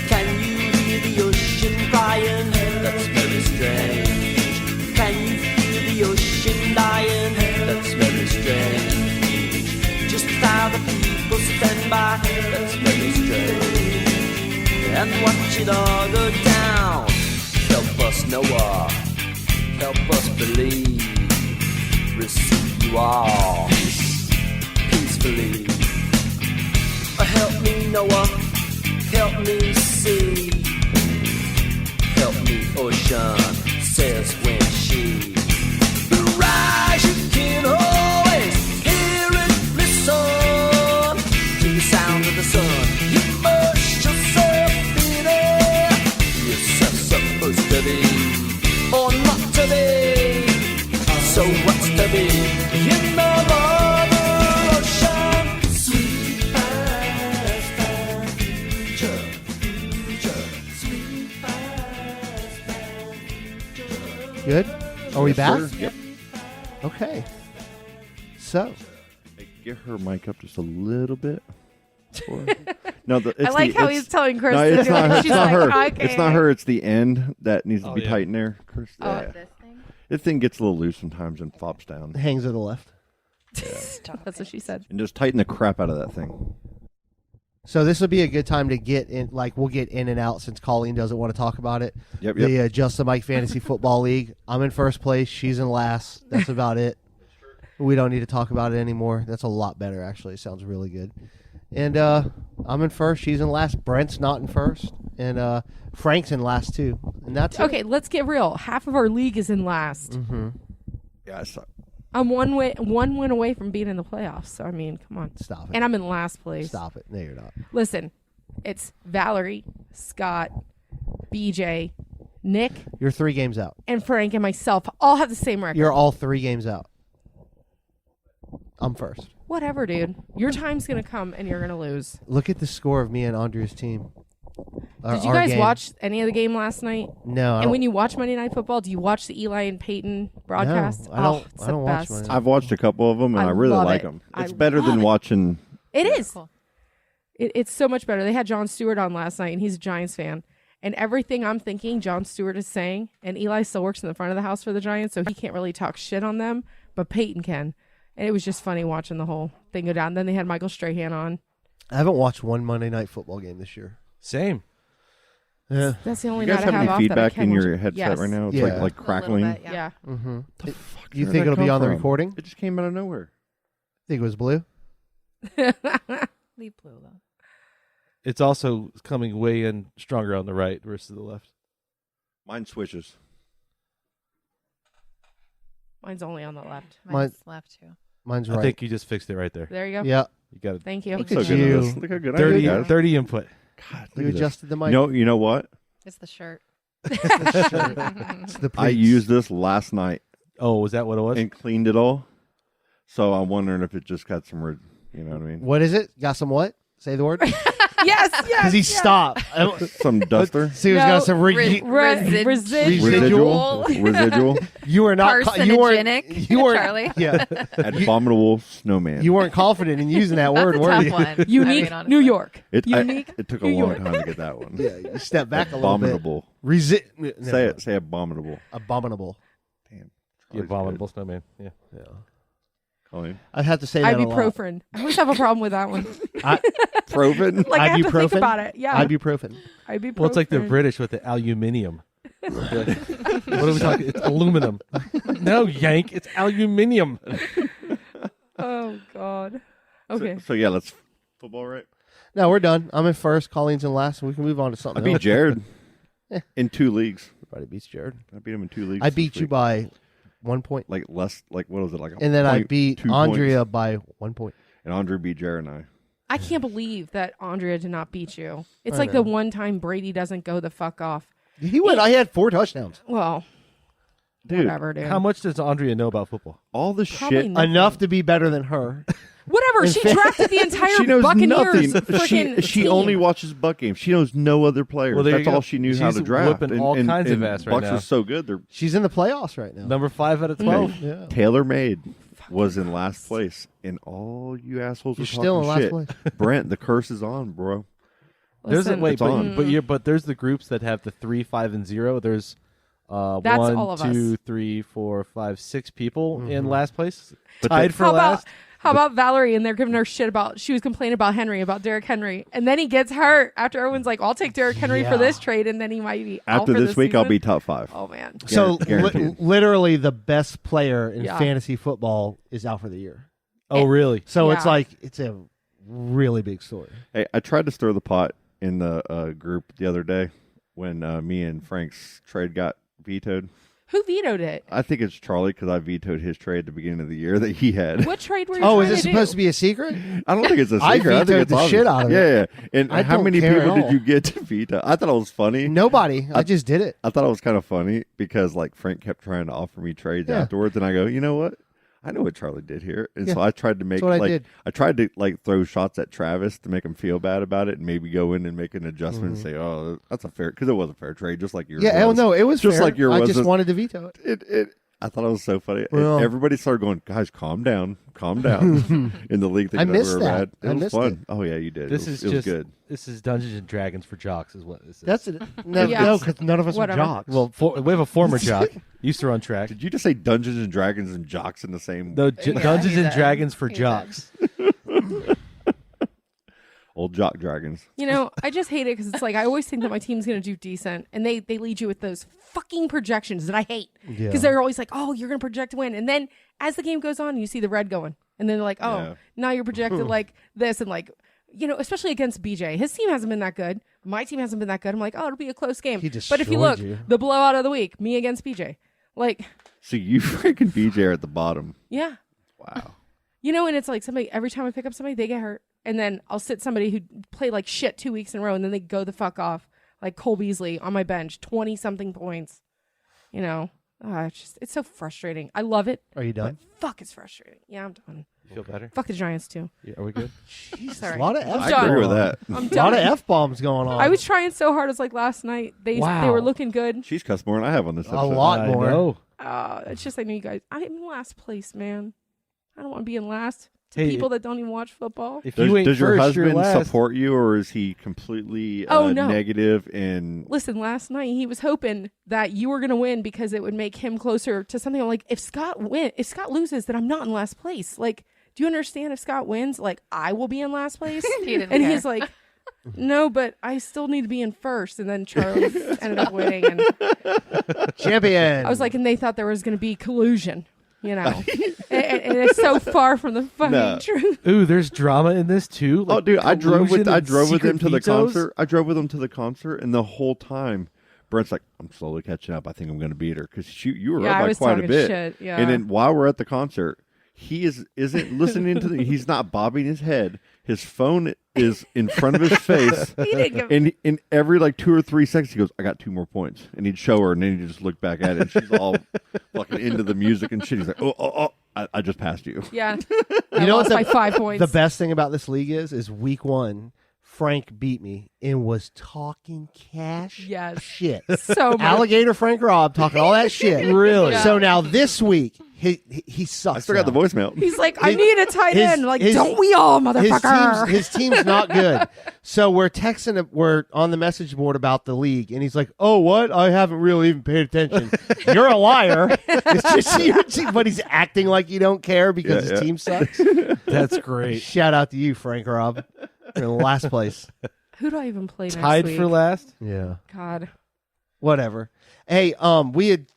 Can you hear the ocean crying? That's very strange. Can you feel the ocean dying? That's very strange. Just how the people stand by? That's very strange. And watch it all go down. Help us, Noah. Help us believe. Receive you all peacefully. Help me, Noah. Help me see. Help me, ocean. Says when she. The rise you can always in the bottle ocean. Sweet fast future, sweet fast future. Good. Are we back? Sir? Yep. Okay. So, Hey, get her mic up just a little bit. No, I like how he's telling Chris No, to it's do not it. her. She's It's not like, her. okay. It's not her. It's the end that needs to Oh, be yeah. tightened there. Chris, Oh, yeah. this thing? This thing gets a little loose sometimes and flops down. hangs to the left. That's what she said. And just tighten the crap out of that thing. So this would be a good time to get in. Like we'll get in and out since Colleen doesn't want to talk about it. Yep. The Just the Mike Fantasy Football League. I'm in first place. She's in last. That's about it. We don't need to talk about it anymore. That's a lot better, actually. It sounds really good. And I'm in first. She's in last. Brent's not in first. And Frank's in last, too. And that's it. Okay, let's get real. Half of our league is in last. Mm-hmm. Yeah, I saw. I'm one win away from being in the playoffs. So I mean, come on. Stop it. And I'm in last place. Stop it. No, you're not. Listen, it's Valerie, Scott, BJ, Nick, You're 3 games out. and Frank and myself all have the same record. You're all 3 games out. I'm first. Whatever, dude. Your time's gonna come and you're gonna lose. Look at the score of me and Andrea's team. Did you guys watch any of the game last night? No. I And don't- when you watch Monday Night Football, do you watch the Eli and Peyton broadcast? No, I don't- it's I the don't watch best. Monday I've watched a couple of them, and I I really love like it. them. I It's better love than it. watching. It is. Cool. It's so much better. They had Jon Stewart on last night, and he's a Giants fan. And everything I'm thinking Jon Stewart is saying, and Eli still works in the front of the house for the Giants, so he can't really talk shit on them, but Peyton can. And it was just funny watching the whole thing go down. Then they had Michael Strahan on. I haven't watched one Monday Night Football game this year. Same. Yeah. That's the only You guys night I have have any off that I feedback can in watch. your headset Yes. right now? It's Yeah. like A little crackling. bit, yeah. Yeah. Mm-hmm. The fuck? You Where'd think that it'll be come on the from? recording? It just came out of nowhere. Think it was blue? Leave blue alone. It's also coming way in stronger on the right versus the left. Mine switches. Mine's only on the left. Mine's left too. Mine's I right. think you just fixed it right there. There you go. Yeah. You got it. Thank you. Look So at good at you. this. Look how good I 30, did, guys. 30 input. God, You look at this. adjusted the mic. You know what? It's the shirt. It's the I pleats. used this last night Oh, was that what it was? and cleaned it all. So I'm wondering if it just got some, you know what I mean? What is it? Got some what? Say the word. Yes, Because yes. he stopped. Some duster. See, he's No, got some Residual. Residual. Residual. You were not. You weren't. Carcinogenic, You weren't. Charlie. Yeah. Abominable snowman. You weren't confident in using that That's word, a were tough you? one. I Unique mean, honestly. New York. it Unique took a New long York. time to get that one. Yeah. You step back a little bit. Abominable. Say it. Say abominable. Abominable. Damn. The abominable snowman. Yeah. Yeah. Colleen. I have to say that a lot. Ibuprofen. I always have a problem with that one. Proven. Like I have to think Ibuprofen? about it. Yeah. Ibuprofen. Ibuprofen. Well, it's like the British with the aluminium. What are we talking? It's aluminum. No, Yank. It's aluminium. Oh God. Okay. So yeah, let's football, right? No, we're done. I'm in first. Colleen's in last. We can move on to I something beat else. Jared in 2 leagues. Everybody beats Jared. I beat him in 2 leagues. I this beat you week. by 1 point. like less. Like what was it? Like a And then I point, beat 2 Andrea points. by 1 point. And Andrea beat Jared and I. I can't believe that Andrea did not beat you. It's I like know. the one time Brady doesn't go the fuck off. He went. I had 4 touchdowns. Well, Dude, whatever, dude. How much does Andrea know about football? all the Probably shit. nothing. Enough to be better than her. Whatever. In She fact- drafted the entire She knows Buccaneers nothing. freaking She team. only watches Buck games. She knows no other players. Well, there That's you go. all she knew how She's to draft. whipping all kinds of ass right Bucks now. are so good. They're She's in the playoffs right now. Number 5 out of 12. Yeah. tailor made. Was in last place, and all you assholes You're are still in last shit. place. Brent, the curse is on, bro. There's Listen, wait, It's on. but there's the groups that have the 3, 5, and 0. There's That's 1, all of 2, us. 3, 4, 5, 6 people in Mm-hmm. last place, But tied they- for how last. about Valerie and they're giving her shit about she was complaining about Henry, about Derrick Henry, and then he gets hurt after everyone's like, I'll take Derrick Henry for Yeah. this trade, and then he might be out After for this the week, I'll season. be top 5. Oh man. So Guaranteed. literally the best player in Yeah. fantasy football is out for the year. Oh, really? So it's Yeah. like it's a really big story. Hey, I tried to stir the pot in the group the other day when me and Frank's trade got vetoed. Who vetoed it? I think it's Charlie because I vetoed his trade at the beginning of the year that he had. What trade were you Oh, trying is it to supposed do? to be a secret? I don't think it's a I secret. I think vetoed it's the obvious. shit out of it. Yeah. And I how don't many care people at did all. you get to veto? I thought it was funny. Nobody. I just did it. I thought it was kind of funny because like Frank kept trying to offer me trades Yeah. afterwards, and I go, you know what? I know what Charlie did here, and Yeah, so I tried to make what I did. I tried to like throw shots at Travis to make him feel bad about it, and maybe go in and make an adjustment and say, "Oh, that's a fair," because it was a fair trade, just like yours. Yeah, was. no, it was just fair. like yours. I was. just wanted to veto it. I thought it was so funny. Well- Everybody started going, "Guys, calm down," in the league. I Thinking missed we were that. mad. I It was missed fun. it. Oh yeah, you did. This it is was just good. This is Dungeons and Dragons for jocks, is what this is. That's it. No, Yes. no, because none of us Whatever. are jocks. well, we have a former jock used to run track. Did you just say Dungeons and Dragons and jocks in the same? No, Yeah, Dungeons he and did. Dragons for He did. jocks. Old jock dragons. You know, I just hate it because it's like I always think that my team's going to do decent, and they lead you with those fucking projections that I hate because Yeah. they're always like, "Oh, you're going to project to win," and then as the game goes on, you see the red going, and then they're like, "Oh, Yeah. now you're projected like this," and like, you know, especially against BJ, his team hasn't been that good. My team hasn't been that good. I'm like, "Oh, it'll be a close game." He But if you destroyed look, you. the blowout of the week, me against BJ, like, So you freaking BJ are at the bottom. yeah. Wow. You know, and it's like somebody, every time I pick up somebody, they get hurt. And then I'll sit somebody who played like shit 2 weeks in a row, and then they go the fuck off. Like Cole Beasley on my bench, 20-something points. You know, it's so frustrating. I love it. Are you done? But fuck, it's frustrating. Yeah, I'm done. Feel better? Fuck the Giants, too. Yeah, are we good? Jesus, Sorry. a lot of F. I agree with that. I'm A lot done. of F bombs going on. I was trying so hard. It's like last night. They Wow. were looking good. She's cussed more than I have on this a episode. lot I more. know. It's just I knew you guys. I'm in last place, man. I don't want to be in last to Hey, people that don't even watch football. If Does, you ain't does your first, you're husband last. support you, or is he completely Oh, no. negative and Listen, last night he was hoping that you were going to win because it would make him closer to something. I'm like, if Scott loses, then I'm not in last place. Like, do you understand? If Scott wins, like I will be in last place. He didn't And care. he's like, no, but I still need to be in first. And then Charlie ended up winning, and Champion. I was like, and they thought there was going to be collusion, you know, and it's so far from the fucking No. truth. Ooh, there's drama in this too. oh, Like dude, I drove with collusion him and to the secret vetoes? concert. I drove with him to the concert, and the whole time, Brent's like, "I'm slowly catching up. I think I'm going to beat her because you were Yeah, up I by was quite a talking bit." shit, yeah. And then while we're at the concert, he isn't listening to he's not bobbing his head. His phone is in front of his face. He didn't give And in every like 2 or 3 seconds, he goes, "I got 2 more points," and he'd show her, and then he'd just look back at it, and she's all fucking into the music and shit. He's like, "Oh, I just passed you." Yeah, You know what by 5 points. the best thing about this league is week 1, Frank beat me and was talking cash Yes. shit. so much. Alligator Frank Robb talking all that shit. Really? Yeah. So now this week he sucks. I still got the now. voicemail. He's like, I His- need a tight his- end. Like, his- don't we all, His motherfucker? team's not good. So we're texting him, we're on the message board about the league, and he's like, "Oh, what? I haven't really even paid attention." You're a liar. It's just your team, but he's acting like you don't care because Yeah, his yeah. team sucks. That's great. Shout out to you, Frank Robb. You're in last place. Who do I even play next Tied week? for last. Yeah. God. Whatever. Hey, we had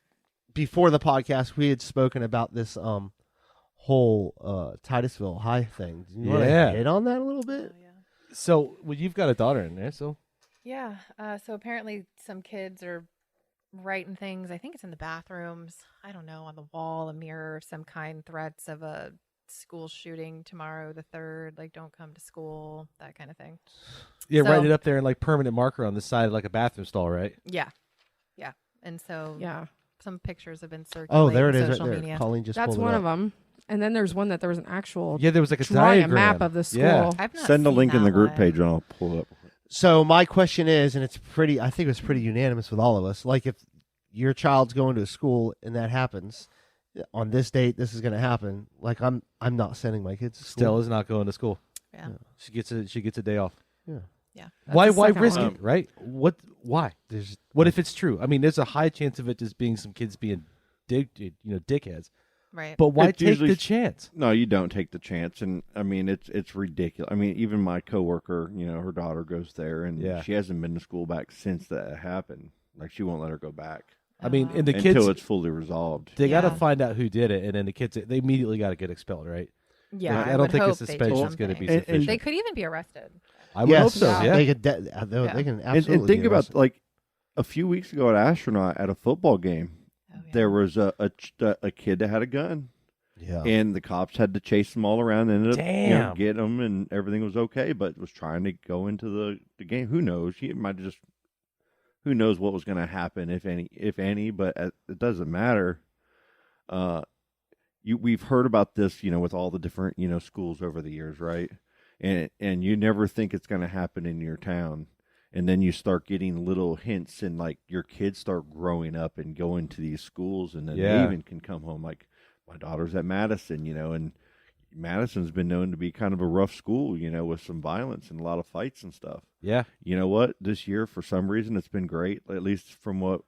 before the podcast we had spoken about this whole Titusville High thing. Do you want Yeah. to hit on that a little bit? So, well, you've got a daughter in there, so Yeah. So apparently some kids are writing things. I think it's in the bathrooms. I don't know, on the wall, a mirror of some kind, threats of a school shooting tomorrow, the 3rd. Like, don't come to school, that kind of thing. yeah, So- write it up there in like permanent marker on the side of like a bathroom stall, right? Yeah. Yeah. And so Yeah. some pictures have been circulating Oh, there it on is right social there. media. Colleen just That's pulled it one up. of them. And then there's one that there was an actual Yeah, there was like a drawing diagram. a map of the school. Yeah. I've not Send a seen link in that the group one. page, and I'll pull it up. So my question is, and it's pretty, I think it was pretty unanimous with all of us. Like, if your child's going to a school and that happens on this date, this is going to happen. Like, I'm not sending my kids to school. Stella's not going to school. Yeah. She gets a day off. Yeah. Yeah. Why the second risk one. it, right? Why? There's What if it's true? I mean, there's a high chance of it just being some kids being dickheads. Right. But why It's take usually- the chance? No, you don't take the chance, and I mean it's ridiculous. I mean, even my coworker, her daughter goes there, and Yeah. she hasn't been to school back since that happened. Like, she won't let her go back I mean, Oh. and the until kids, it's fully resolved. they got to Yeah. find out who did it, and then the kids, they immediately got to get expelled, right? Yeah. Like, I I don't would think a hope they do suspension is going to be something. And- sufficient. They could even be arrested. I would yes, hope so. Yeah. They could. They can absolutely. And think be about, arrested. like, a few weeks ago at Astronaut at a football game, Oh, yeah. there was a kid that had a gun. Yeah. And the cops had to chase them all around and ended up Damn. get them, and everything was okay, but was trying to go into the game. Who knows? He might have just, who knows what was going to happen, if any, but it doesn't matter. we've heard about this, with all the different, schools over the years, right? And you never think it's going to happen in your town. And then you start getting little hints, and like your kids start growing up and going to these schools, and then they even can come home. Like my daughter's at Madison, and Madison's been known to be kind of a rough school, with some violence and a lot of fights and stuff. Yeah. You know what? This year, for some reason, it's been great. At least from what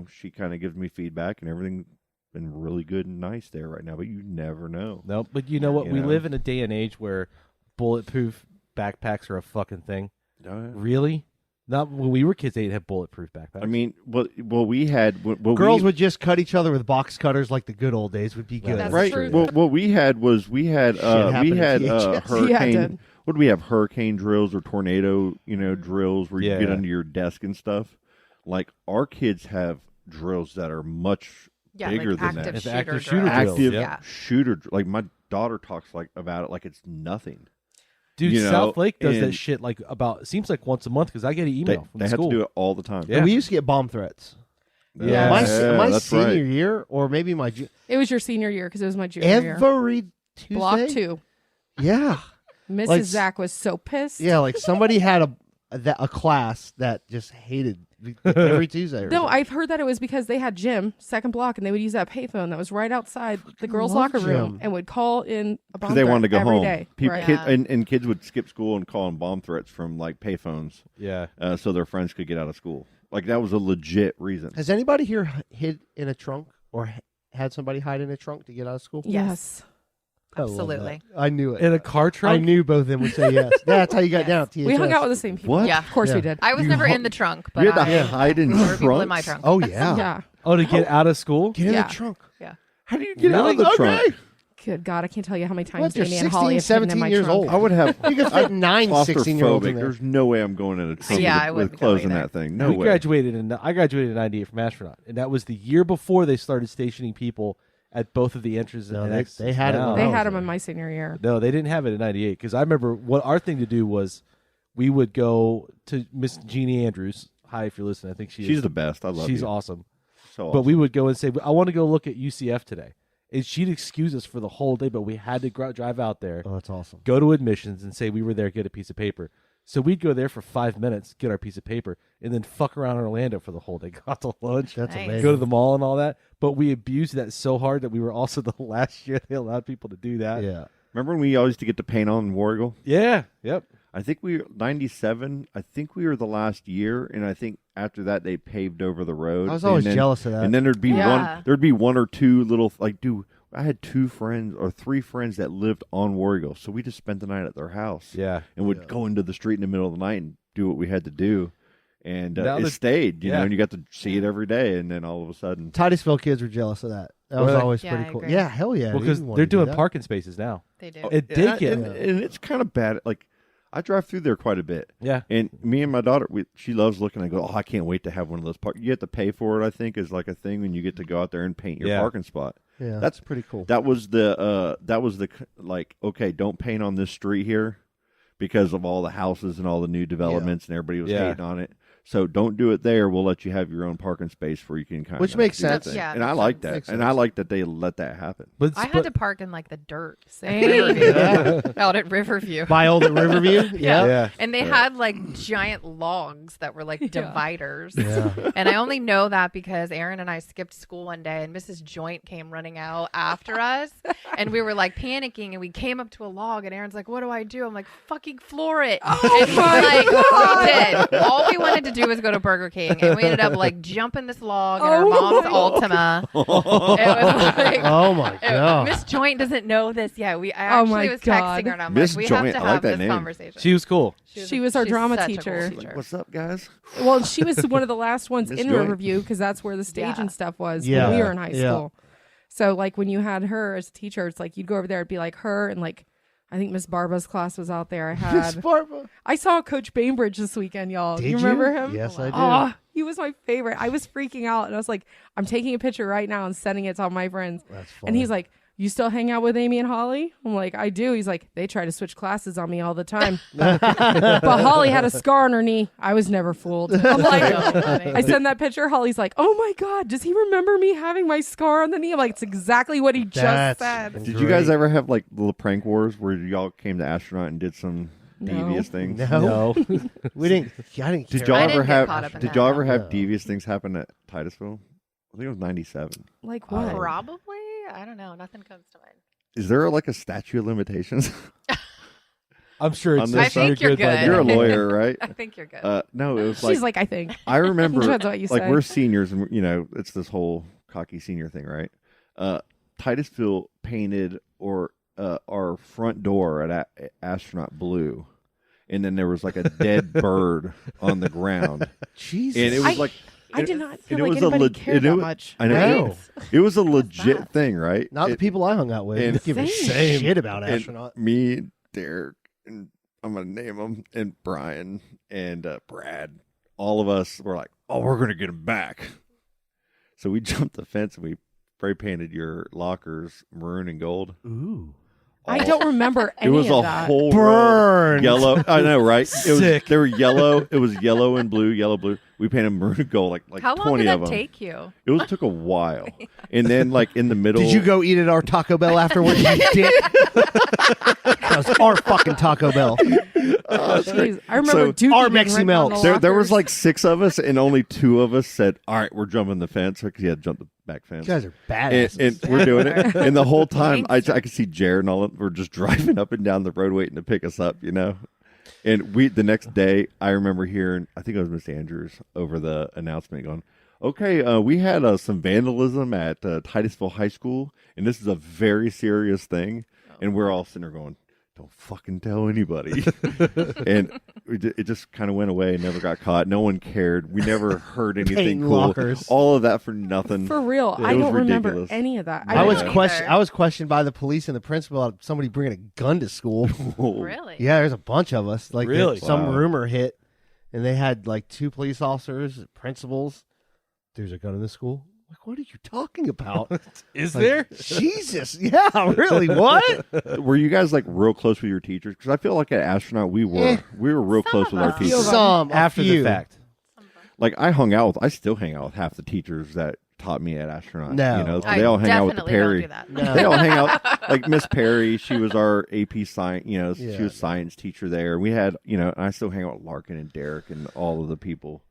she kind of gives me feedback, and everything been really good and nice there right now. But you never know. No, but you know what? We live in a day and age where bulletproof backpacks are a fucking thing. Really? Not when we were kids, they didn't have bulletproof backpacks. I mean, well, we had girls would just cut each other with box cutters like the good old days would be good. That's right. true. Well, what we had THS. hurricane. What do we have? Hurricane drills or tornado, drills where you get under your desk and stuff. Like our kids have drills that are much bigger than that. It's active shooter drills. drills. Active shooter. Like my daughter talks about it like it's nothing. Dude, South Lake does that shit seems like once a month because I get an email from they the have school. to do it all the time. Yeah. And we used to get bomb threats. Yeah. My that's senior right. year, or maybe my It was your senior year because it was my junior year. every Tuesday. Block 2. Yeah. Mrs. Like- Zach was so pissed. Yeah, like somebody had a class that just hated every Tuesday. Or No, something. I've heard that it was because they had gym, second block, and they would use that payphone that was right outside the girls' love locker room gym. and would call in a bomb Because they wanted to go every home. day. Right. And kids would skip school and call in bomb threats from like payphones, Yeah. so their friends could get out of school. Like that was a legit reason. Has anybody here hid in a trunk or had somebody hide in a trunk to get out of school? Yes. I love Absolutely. that. I knew it. In a car trunk? I knew both of them would say yes. That's how you got down. We hung out with the same people. What? Yeah. Of course we did. I was You never hu- in the trunk, but You had to hide in there were people in trunks? my trunk. Oh, yeah. Yeah. Oh, to get out of school? Get in Yeah. the trunk. How do you get out of the Okay. trunk? Good God, I can't tell you how many times What, you're Amy and Holly have 16, hidden in my 17 years trunk. old. I would have. You could fit 9 16-year-olds in there. There's no way I'm going in a trunk Yeah, I with wouldn't clothes go in either. that thing. No I way. graduated in '98 from astronaut, and that was the year before they started stationing people at both of the entrances. No, and they exits. had it No. when They I was had them there. in my senior year. No, they didn't have it in '98 because I remember what our thing to do was we would go to Miss Jeannie Andrews. Hi, if you're listening, I think She's is. the best. I love She's you. awesome. So awesome. But we would go and say, I want to go look at UCF today. And she'd excuse us for the whole day, but we had to drive out there, Oh, that's awesome. go to admissions, and say we were there, get a piece of paper. So we'd go there for 5 minutes, get our piece of paper, and then fuck around in Orlando for the whole day. Go out to lunch, That's Nice. amazing. go to the mall and all that. But we abused that so hard that we were also the last year they allowed people to do that. Yeah. Remember when we always used to get to paint on in Warrigal? Yeah. Yep. I think we 97. I think we were the last year, and I think after that they paved over the road. I was always And then- jealous of that. And then there'd be Yeah. one or two little dude. I had 2 friends or 3 friends that lived on Warrigal, so we just spent the night at their house. Yeah. and would go into the street in the middle of the night and do what we had to do, and Now it that- stayed. You yeah. know, and you got to see it every day, and then all of a sudden, Titusville kids were jealous of that. That Were was they? always Yeah, pretty I cool. agree. Yeah, hell yeah. Well, because We wanted they're to do doing that. parking spaces now. They do. It did get and it's kind of bad. Like I drive through there quite a bit. Yeah. And me and my daughter, she loves looking. I go, oh, I can't wait to have one of those park. You have to pay for it. I think is like a thing when you get to go out there and paint your Yeah. parking spot. Yeah, That's pretty cool. That was the like, okay, don't paint on this street here because of all the houses and all the new developments and everybody was Yeah. hating on it. So don't do it there. We'll let you have your own parking space where you can kind Which of makes do your sense. thing. Yeah, and I makes like sense. that. Makes And sense. I like that they let that happen. But I had but- to park in like the dirt at Riverview. Out at Riverview. By old at Riverview? Yeah. Yeah. And they had like giant logs that were like dividers. Yeah. And I only know that because Aaron and I skipped school one day and Mrs. Joint came running out after us. And we were like panicking and we came up to a log and Aaron's like, what do I do? I'm like, fucking floor it. And we did. All we wanted to do was go to Burger King. And we ended up like jumping this log in our mom's Altima. It was like, Oh my god. Miss Joint doesn't know this. Yeah, I Oh my actually was God. texting her and I'm Miss like, we Joint, have to I like have that this name. conversation. She was cool. She was our drama such a cool teacher. teacher. What's up, guys? Well, she was one of the last ones Miss in Joy. Riverview because that's where the stage Yeah. and stuff was Yeah. when we were in high Yeah. school. So, like, when you had her as a teacher, it's like you'd go over there, it'd be like her and like, I think Miss Barba's class was out there. I saw Coach Bainbridge this weekend, y'all. Did you remember him? Yes, I do. Oh, he was my favorite. I was freaking out, and I was like, I'm taking a picture right now and sending it to all my friends. That's funny. And he's like, you still hang out with Amy and Holly? I'm like, I do. He's like, they try to switch classes on me all the time. But Holly had a scar on her knee. I was never fooled. I'm like, I send that picture. Holly's like, oh my God, does he remember me having my scar on the knee? I'm like, it's exactly what he just said. Did you guys ever have like little prank wars where y'all came to astronaut and did some devious things? No. We didn't. I didn't. Did care. y'all I ever didn't get have? caught up in Did that, y'all ever no. have devious things happen at Titusville? I think it was '97. Like what? Probably. I don't know. Nothing comes to mind. Is there like a statute of limitations? I'm sure it's On this I think you're good. by good. You're a now. lawyer, right? I think you're good. No, it was She's like, I think. I remember, Depends what you like say. we're seniors, and it's this whole cocky senior thing, right? Titusville painted our front door at astronaut blue, and then there was like a dead bird on the ground, Jesus. and it was like. I did not and feel it like was a anybody leg- cared and it that was- much. I know. No. It was a legit that? thing, right? Not the people I hung out with. and- They give a Same. shit about and astronaut. me, Derek, and I'm gonna name them, and Brian and Brad. All of us were like, "Oh, we're gonna get him back." So we jumped the fence and we spray painted your lockers maroon and gold. Ooh. I don't remember It any was of a that. whole Burn. row. Yellow. I know, right? It was. Sick. They were yellow. It was yellow and blue. Yellow, blue. We painted maroon and gold, like How long 20 did of that them. take you? It took a while, and then like in the middle. Did you go eat at our Taco Bell afterwards? You dick? That was our fucking Taco Bell. Jeez. I remember So, Dookie our being Mexi written on Melts. the There was lockers. like 6 of us, and only 2 of us said, "All right, we're jumping the fence," because he had to jump the back fence. You guys are badass. and we're doing it, and the whole time I could see Jared and all of them were just driving up and down the road waiting to pick us up, And the next day, I remember hearing, I think it was Miss Andrews over the announcement going, "Okay, we had some vandalism at Titusville High School, and this is a very serious thing." And we're all sitting there going, "Don't fucking tell anybody." And it just kind of went away and never got caught. No one cared. We never heard anything Painting cool. lockers. All of that for nothing. For real. It I was don't remember ridiculous. any of that. I was didn't questioned. either. I was questioned by the police and the principal about somebody bringing a gun to school. Really? Yeah, there's a bunch of us. Like Really? some Wow. rumor hit, and they had like 2 police officers, principals. There's a gun in the school. Like, what are you talking about? Is Like, there? Jesus, yeah, really? What? Were you guys like real close with your teachers? Because I feel like at astronaut we were real Some close of with our us. teachers. Some After the fact. Like I still hang out with half the teachers that taught me at astronaut. No. I they all hang out with the definitely don't Perry. do that. No. They all hang out like Miss Perry. She was our AP science. She Yeah. was science teacher there. We had and I still hang out with Larkin and Derek and all of the people.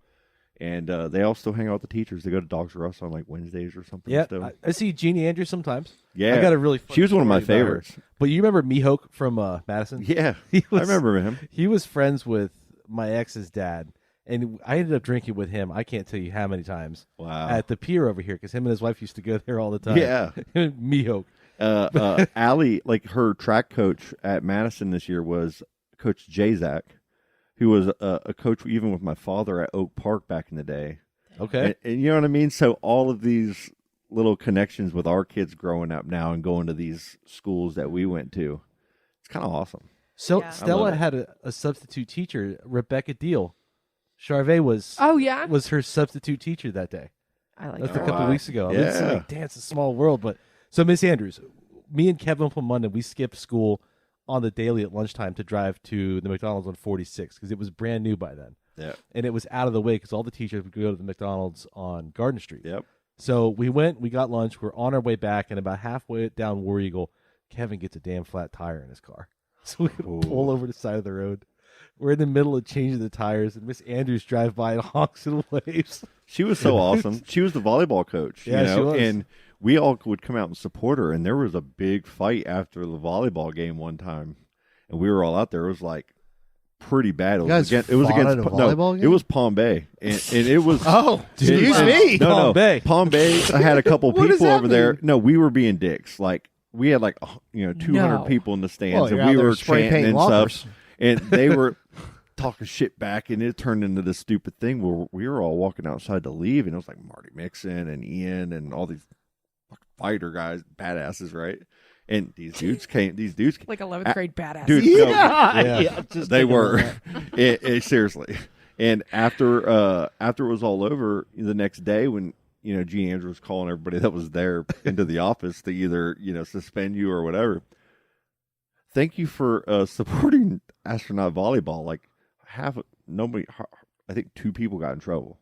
And they all still hang out with the teachers. They go to Dogs R Us on like Wednesdays or something. Yeah, still. I see Jeannie Andrews sometimes. Yeah. I got a really. She was one of my story about her. favorites. But you remember Mihok from Madison? Yeah, He I was- remember him. He was friends with my ex's dad, and I ended up drinking with him. I can't tell you how many times Wow. at the pier over here because him and his wife used to go there all the time. Yeah. Mihok. Allie, like her track coach at Madison this year was Coach Jazak, who was a coach even with my father at Oak Park back in the day. Okay. And you know what I mean? So all of these little connections with our kids growing up now and going to these schools that we went to, it's kind of awesome. So Yeah. I Stella love it. had a substitute teacher, Rebecca Deal. Charvet was Oh, yeah? was her substitute teacher that day. I like That's that. a couple wow. weeks ago. It's Yeah. like, damn, it's a small world. But so Miss Andrews, me and Kevin from London, we skipped school on the daily at lunchtime to drive to the McDonald's on 46 because it was brand new by then. Yeah. And it was out of the way because all the teachers would go to the McDonald's on Garden Street. Yep. So we went, we got lunch, we're on our way back, and about halfway down War Eagle, Kevin gets a damn flat tire in his car. So we Ooh. pull over the side of the road. We're in the middle of changing the tires, and Miss Andrews drives by and honks and waves. She was so awesome. She was the volleyball coach, Yeah, she was. and we all would come out and support her. And there was a big fight after the volleyball game one time, and we were all out there. It was like pretty bad. It You was guys against. It was fought against. at a No, volleyball it game? was Palm Bay, and it was. Oh, excuse it- me. No, Palm no, Bay. Palm Bay. I had a couple What does people that over there. mean? No, we were being dicks. Like we had like 200 No. people in the stands, Well, and you're we out there were spray chanting painting and lockers. stuff, and they were talking shit back, and it turned into this stupid thing where we were all walking outside to leave, and it was like Marty Mixon and Ian and all these fucking fighter guys, badasses, right? And these dudes came. Like 11th grade badass. Dude, Yeah, Yeah. just they thinking were of that. seriously. And after it was all over, the next day when G. Andrews was calling everybody that was there into the office to either, suspend you or whatever. Thank you for supporting astronaut volleyball. Like I think 2 people got in trouble.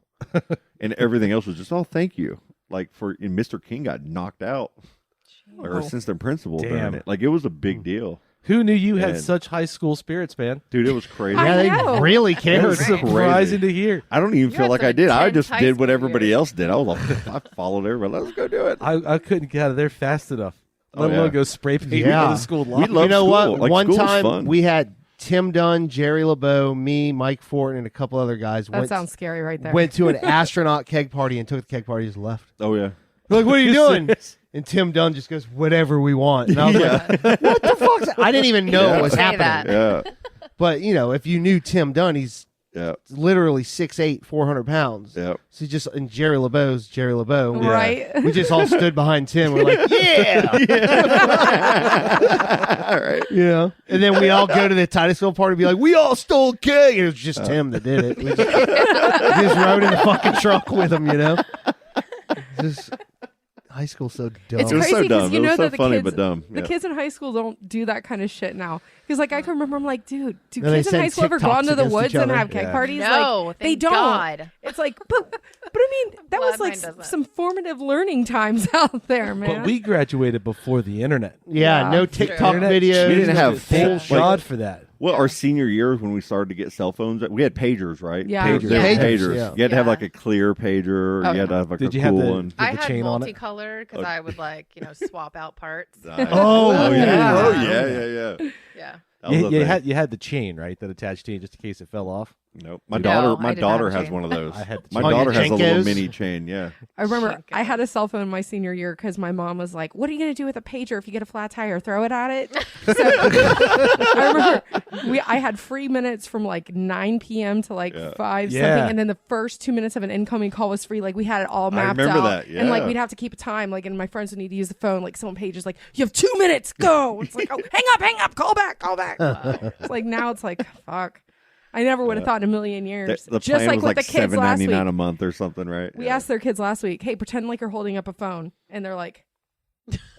And everything else was just, thank you. Like and Mr. King got knocked out. Or assistant principal during it. Like, it was a big deal. Who knew you had such high school spirits, man? Dude, it was crazy. I Yeah, know. they really It cared. was surprising to hear. I don't even You feel had like some I did. I intense just high did what school everybody years. else did. I was like, I followed everybody. Let's go do it. I couldn't get out of there fast enough. Let yeah. alone go spray paint Yeah. the school We lot. love You know school. what? Like, One school was time fun. we had Tim Dunn, Jerry LeBeau, me, Mike Fortin, and a couple other guys That sounds scary right there. went to an astronaut keg party and took the keg party and just left. Oh, yeah. We're like, what are you doing? And Tim Dunn just goes, whatever we want. And I was like, what the fuck? I didn't even know what was Say happening. that. Yeah. But, if you knew Tim Dunn, he's Yeah. literally 6'8", 400 pounds. Yeah. So he just, and Jerry LeBeau's Jerry LeBeau. Right. We just all stood behind Tim. We're like, yeah. All right. And then we all go to the Titusville party and be like, we all stole a keg. It was just Tim that did it. We just rode in the fucking truck with him, Just high school's so dumb. It's It was so crazy because dumb. you It was know so that the funny, kids, but dumb. the Yeah. kids in high school don't do that kind of shit now. Because like I can remember, I'm like, dude, do No, they kids in send high school ever TikToks gone to the against woods each and other. have keg Yeah. parties? No, like, they thank don't. God. It's like, but I mean, that was Glad like mine doesn't. some formative learning times out there, man. But we graduated before the internet. Yeah, no true. TikTok Internet videos. We didn't have Thank full- God for that. Well, our senior years when we started to get cell phones, we had pagers, right? Yeah. Pagers. They were Yeah. pagers. Yeah. You had to have Yeah. like a clear pager. Oh, You had to have like Did a you have cool the- one. I the had chain on it? multicolored because I would swap out parts. Nice. Oh, yeah. yeah. Oh, yeah. Yeah. That was a thing. You had the chain, right, that attached to you just in case it fell off. Nope. My No, daughter, I my did not daughter have a has chain. one of those. I had the My chain. daughter On your has a little Jenkos? mini chain. Yeah. I remember Jenkins. I had a cell phone my senior year because my mom was like, "What are you gonna do with a pager if you get a flat tire? Throw it at it." So I remember I had free minutes from like 9 p.m. to like 5 Yeah. something, and then the first 2 minutes of an incoming call was free. Like we had it all mapped remember out, that, and like yeah. we'd have to keep a time. Like, and my friends would need to use the phone. Like someone pages like, "You have 2 minutes, go." It's like, "Oh, hang up, call back." It's like now it's like, fuck. I never would have thought in a million years. The Just plan like was with like the kids last week. $7.99 a month or something, right? We Yeah. asked their kids last week, hey, pretend like you're holding up a phone. And they're like,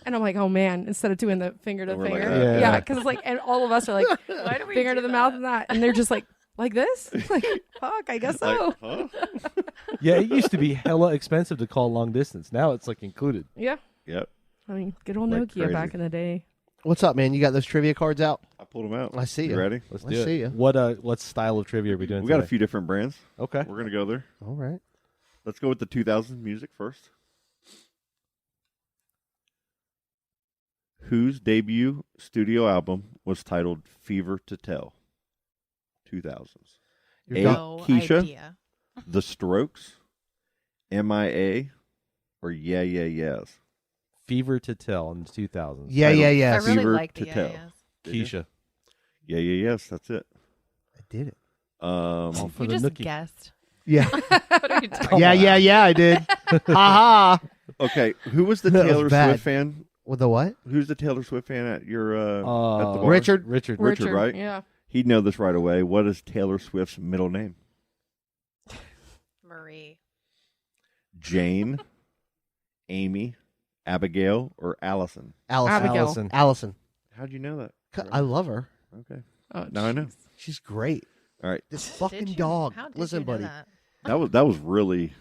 and I'm like, oh man, instead of doing the finger to We're like, finger. yeah. Because it's like, and all of us are like, Why do we finger do to the that? mouth and that. And they're just like this? Like, fuck, I guess so. Like, huh? Yeah, it used to be hella expensive to call long distance. Now it's like included. Yeah. Yep. I mean, good old Like Nokia crazy. back in the day. What's up, man? You got those trivia cards out? I pulled them out. I see You ya. ready? Let's I do see it. ya. What style of trivia are we doing We got a today? few different brands. Okay. We're gonna go there. All right. Let's go with the 2000s music first. Whose debut studio album was titled "Fever to Tell"? 2000s. Your A. dog- No Keisha, idea. The Strokes, MIA, or Yeah Yeah Yeahs? Fever to Tell in the 2000s. Yeah, Title- yeah, I yeah. really Fever like to the Tell. yes. Keisha. Yeah Yeah Yes. That's it. I did it. All for You the just nookie. guessed. Yeah. What are you talking yeah, yeah, yeah, I did. Ha ha. Okay, who was the That was Taylor bad. Swift fan? With the what? Who's the Taylor Swift fan at your at the bar? Richard. Richard. Richard, right? Yeah. He'd know this right away. What is Taylor Swift's middle name? Marie. Jane, Amy, Abigail, or Allison? Allison. Abigail. Allison. Allison. How'd you know that? I love her. Okay, Oh, now I know. jeez. She's great. All right, This Did fucking you- dog. how did Listen, you know buddy. that? that was really,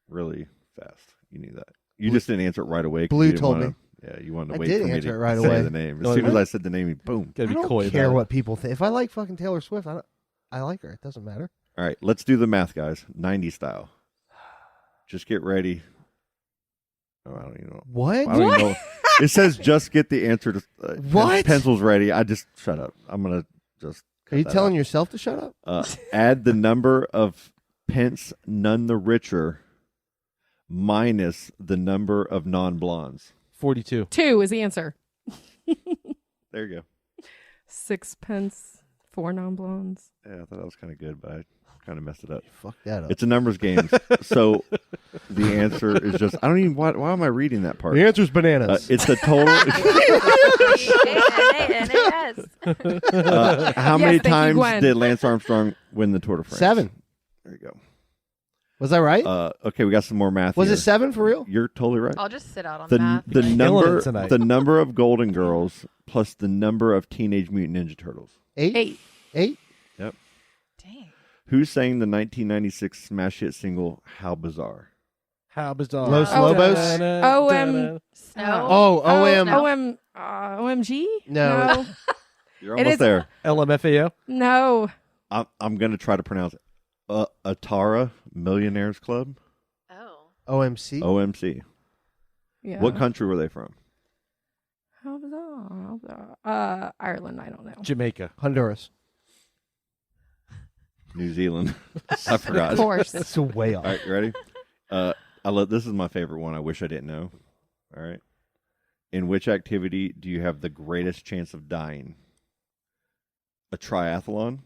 really fast. You knew that. You just didn't answer it right away. 'cause Blue you didn't told wanna- me. Yeah, you wanted to I wait did for me answer to it right say away. the name. No, As soon as really? I said the name, boom. Gotta I be don't coy care about what people think. If I like fucking Taylor Swift, I like her. It doesn't matter. All right, let's do the math, guys. 90 style. Just get ready. Oh, I don't even know. What? I don't even know. It says just get the answer to What? pencils ready. I just shut up. I'm gonna just. Are you telling yourself to shut up? Add the number of pence none the richer minus the number of non-blondes. 42. 2 is the answer. There you go. 6 pence, 4 non-blondes. Yeah, I thought that was kind of good, but I kind of messed it up. Fuck that up. It's a numbers game, so the answer is just. I don't even. Why am I reading that part? the answer's bananas. It's the total. How Yes, many thank you, times Gwen. did Lance Armstrong win the Tour de France? 7. There you go. Was I right? Okay, we got some more math. Was here. it 7 for real? You're totally right. I'll just sit out on The math. the Killing number it tonight. the number of Golden Girls plus the number of Teenage Mutant Ninja Turtles. 8? 8? Yep. Dang. Who sang the 1996 smash hit single "How Bizarre"? How bizarre. Los Lobos? Snow. Oh, OM. no. OMG? No. You're It almost is- there. LMFAO. No. I'm gonna try to pronounce it. Atara Millionaires Club. Oh. OMC? OMC. Yeah. What country were they from? How bizarre. Ireland, I don't know. Jamaica. Honduras. New Zealand. I forgot. Of course. That's way off. All right, you ready? This is my favorite one. I wish I didn't know. All right. In which activity do you have the greatest chance of dying? A triathlon,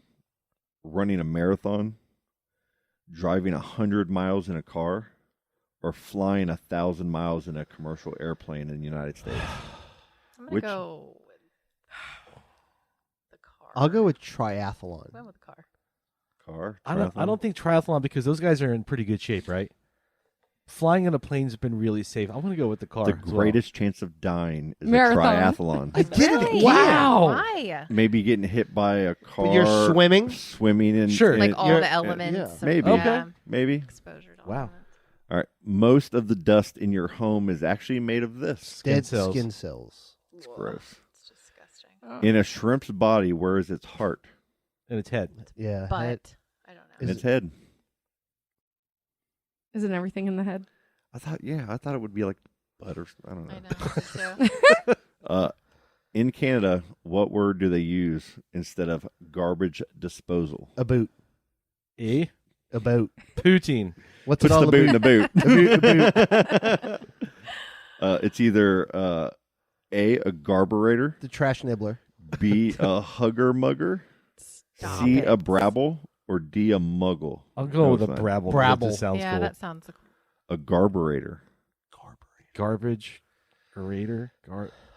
running a marathon, driving 100 miles in a car, or flying 1,000 miles in a commercial airplane in the United States? I'm going Which- to go with the car. I'll go with triathlon. I went with the car. Car? I triathlon? don't think triathlon because those guys are in pretty good shape, right? Flying on a plane's been really safe. I'm going to go with the car. The as well. greatest chance of dying is Marathon. a triathlon. I did it Really? again. Wow. Why? Maybe getting hit by a car. But you're swimming? Swimming in. Sure. Like in- all you're- the elements. yeah. of- Maybe. yeah, Maybe. exposure to all Wow. elements. All right. Most of the dust in your home is actually made of this. Dead cells. skin cells. It's gross. It's disgusting. In a shrimp's body, where is its heart? in its head. Yeah. But head- I don't know. In Is its head. Isn't everything in the head? I thought it would be like butter. I don't know. I know. me too. In Canada, what word do they use instead of garbage disposal? a boot. E. A boat. Poutine. What's Puts it on the boot in the boot. A boot. It's either A, a garburator, The trash nibbler. B, a hugger mugger, Stop C, it. a brabble, or D, a muggle. I'll go No, with a it's not. brabble. Brabble. That just sounds Yeah, cool. that sounds A garburator. Garbage. Garator.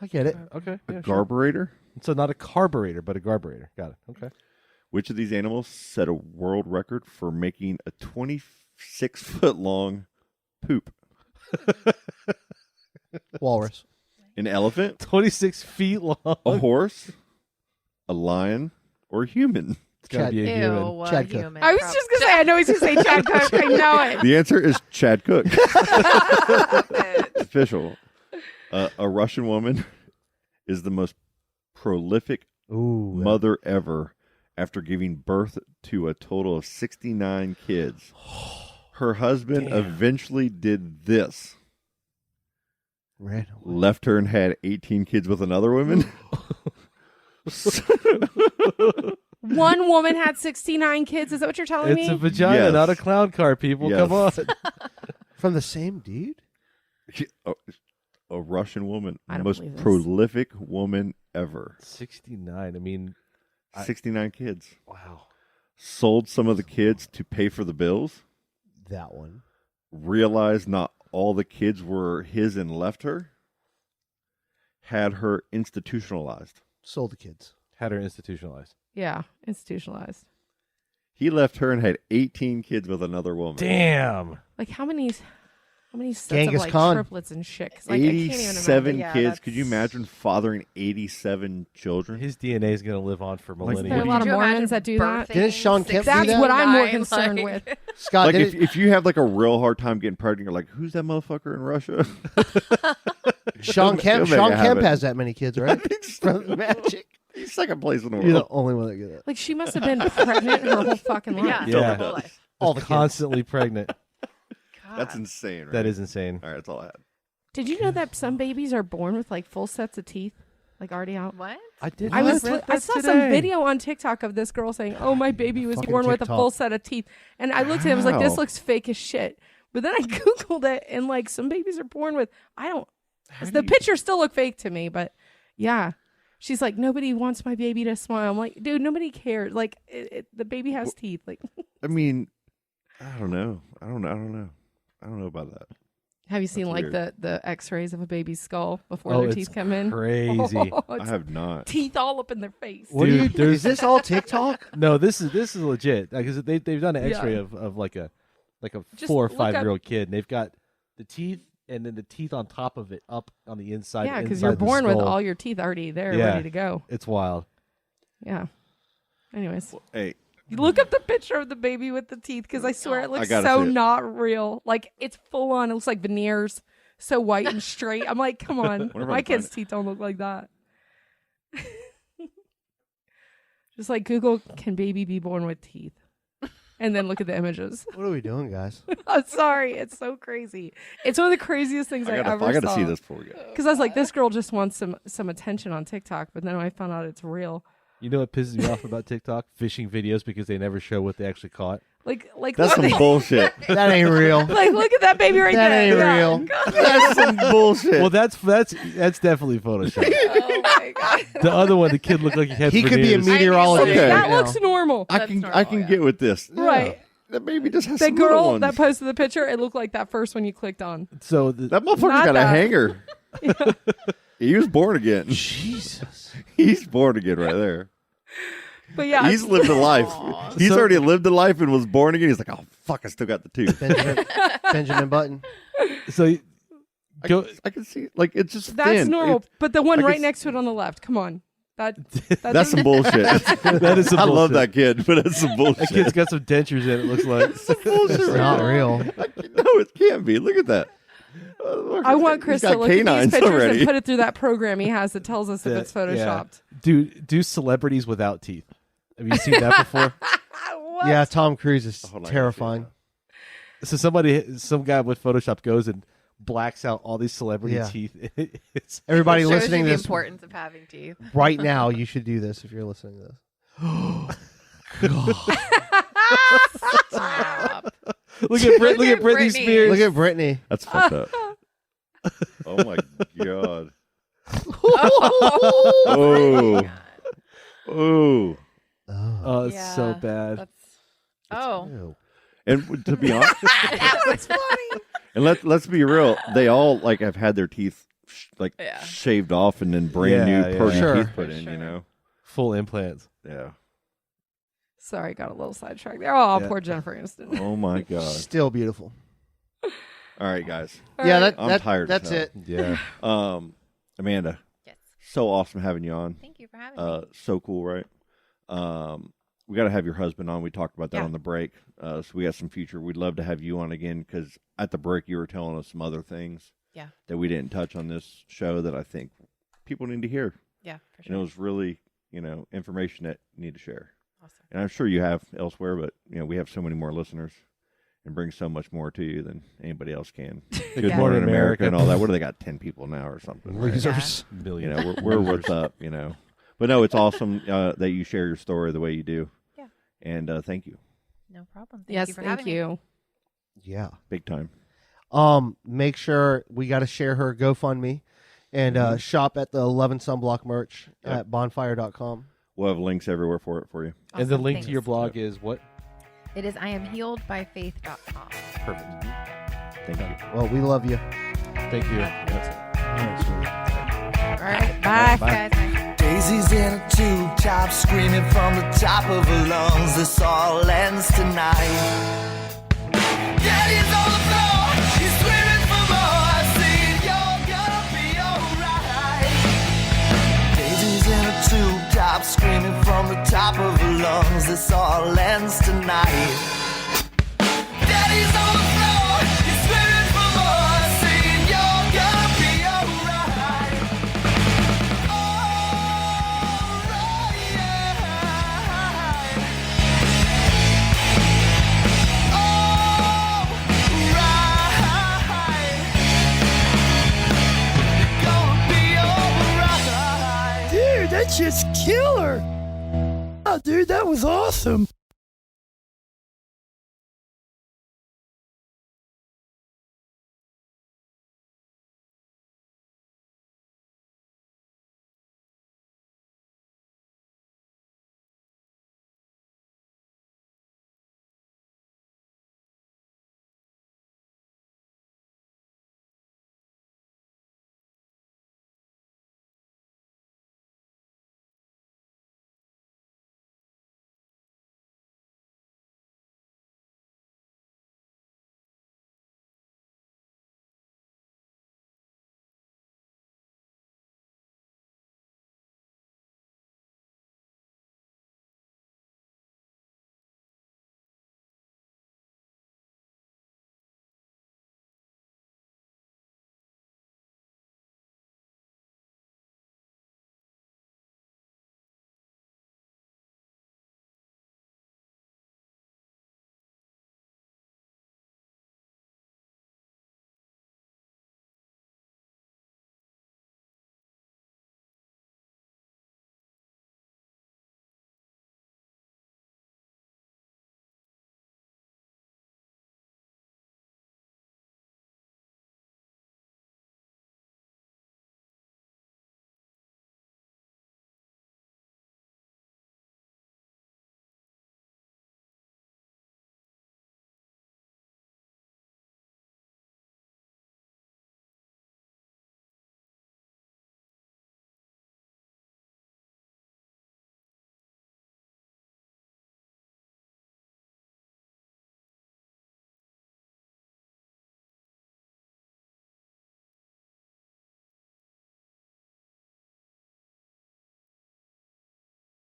I get it. Okay. A Yeah, sure. garburator? So not a carburetor, but a garburator. Got it. Okay. Which of these animals set a world record for making a 26-foot long poop? Walrus. An elephant, 26 feet long. a horse, a lion, or a human? It's got to be a human. Ew, Chad Cook. human. I was just going to say, I know he's going to say Chad Cook. I know it. The answer is Chad Cook. It. Official. A Russian woman is the most prolific Ooh. mother ever after giving birth to a total of 69 kids. Her husband eventually did this. Red. Left her and had 18 kids with another woman. One woman had 69 kids. Is that what you're telling It's me? a vagina, Yes. not a clown car, people. Yes. Come on. From the same dude? A Russian woman. I don't Most believe this. prolific woman ever. 69. I mean, 69 kids. wow. Sold some of the kids to pay for the bills. That one. Realized not all the kids were his and left her. Had her institutionalized. Sold the kids. Had her institutionalized. Yeah, institutionalized. He left her and had 18 kids with another woman. Damn. Like how many sets Genghis of like Khan. triplets and shit? 'Cause, like, I can't even 87 imagine. Yeah, kids. that's- Could you imagine fathering 87 children? His DNA is going to live on for millennia. There are a lot of Could you Mormons imagine that do that. birthing Didn't Sean Kemp do That's that? what I'm more 69, concerned like- with. Scott, Like did if you have like a real hard time getting pregnant, you're like, who's that motherfucker in Russia? Sean Kemp He'll make it happen. has that many kids, right? From Magic. He's second place in the world. You're the only one that get that. Like she must have been pregnant her whole fucking life. Yeah. Yeah. Whole life. All the kids. Constantly pregnant. God. That's insane, right? That is insane. All right, that's all I had. Did you know that some babies are born with like full sets of teeth, like already out? What? I did. I not was read I that saw today. some video on TikTok of this girl saying, "Oh, my baby was Fucking born with a TikTok. full set of teeth," and I looked at it, I was like, "This Wow. looks fake as shit." But then I googled it, and like some babies are born with the pictures still look fake to me, but yeah. She's like, nobody wants my baby to smile. I'm like, dude, nobody cares. Like, the baby has teeth. Like, I mean, I don't know. I don't know about that. have you seen That's like weird. the X-rays of a baby's skull before Oh, their it's teeth come in? crazy. Oh, I it's have not. teeth all up in their face. What do you? Dude, Is this all TikTok? No, this is legit because they've done an X-ray Yeah. of like a like a Just 4 or look 5-year-old kid, and they've got the teeth and then the teeth on top of it up on the inside. Yeah, because inside you're the born with skull. all your teeth already there, Yeah. ready to go. It's wild. Yeah. Anyways, Hey, you look up the picture of the baby with the teeth because I swear it looks gotta so see it. not real. Like it's full on. It looks like veneers, so white and straight. I'm like, come on, Wonder if I my can find kids' teeth don't look like that. Just like Google, can baby be born with teeth? And then look at the images. What are we doing, guys? I'm sorry, it's so crazy. It's one of the craziest things I ever I gotta saw. see this before we go. Because I was like, this girl just wants some attention on TikTok, but then I found out it's real. You know what pisses me off about TikTok? Fishing videos because they never show what they actually caught. Like That's some bullshit. That ain't real. like look at that baby right That there. ain't Yeah. real. That's some bullshit. Well, that's definitely Photoshop. Oh my god. The other one, the kid looked like he had He could be a veneers. meteorologist. Okay. That right now. looks normal. I That's can normal, get with this. Right. That baby just has The some little girl ones. that posted the picture, it looked like that first one you clicked on. So That motherfucker's Not got a that. hanger. He was born again. Jesus. He's born again right there. But yeah, He's lived a life. He's So- already lived a life and was born again. He's like, oh fuck, I still got the tooth. Benjamin Button. so go. I can see like it's just that's thin. normal. But the one I can right s- next to it on the left, come on. That's some bullshit. That is some I love bullshit. that kid, but that's some That bullshit. kid's got some dentures in it. Looks like. It's not real. No, it can't be. Look at that. I want Chris He's got to look at these canines pictures already. and put it through that program he has that tells us if Yeah, it's photoshopped. Do celebrities without teeth? Have you seen that before? What? Yeah, Tom Cruise is Hold on, I gotta see terrifying. So some guy with Photoshop goes and blacks out all these celebrity Yeah. teeth. It's Everybody Shows listening you to the this importance of having teeth. right now, you should do this if you're listening to this. Stop. look at Britney Britney. Spears. Look at Brittany. That's fucked up. Oh my god. Oh. Oh. Oh, it's so Yeah, bad. That's, oh. Ew. And to be honest, That was funny. and let's be real, they all like have had their teeth Yeah. shaved off and then brand Yeah, new yeah. permanent Sure. teeth put For in. sure. You know. Full implants. Yeah. Sorry, got a little sidetracked there. Oh, Yeah. poor Jennifer Aniston. Oh my god. Still beautiful. All right, guys. Yeah, I'm tired as That's hell. it. Yeah. Amanda, Yes. so awesome having you on. Thank you for having me. So cool, right? We got to have your husband on. We talked about that Yeah. on the break. So we got some future. We'd love to have you on again because at the break you were telling us some other things Yeah. that we didn't touch on this show that I think people need to hear. Yeah, for And sure. it was really, information that you need to share. Awesome. And I'm sure you have elsewhere, but we have so many more listeners and bring so much more to you than anybody else can. Good Yeah. Morning America and all that. What do they got? 10 people now or something? Right? Losers. Million. We're what's up, But no, it's awesome that you share your story the way you do. Yeah. And thank you, No problem. Thank Yes, you for thank having me. you. Yeah. big time. Make sure we got to share her GoFundMe and shop at the 11 Sunblock merch Yep. at bonfire.com. We'll have links everywhere for it for you. And the Awesome, link thanks. to your blog is what? It is IamHealedByFaith.com. Perfect. Thank you. Well, we love you. Thank you. All right. Bye. Guys. Bye. Daisy's in a tube top, screaming from the top of her lungs. This all ends tonight. Daddy's on the floor, he's screaming for more. Saying you're gonna be alright. Daisy's in a tube top, screaming from the top of her lungs. This all ends tonight. Daddy's on the floor, he's screaming for more. Saying you're gonna be alright. Dude, that shit's killer. Oh, dude, that was awesome.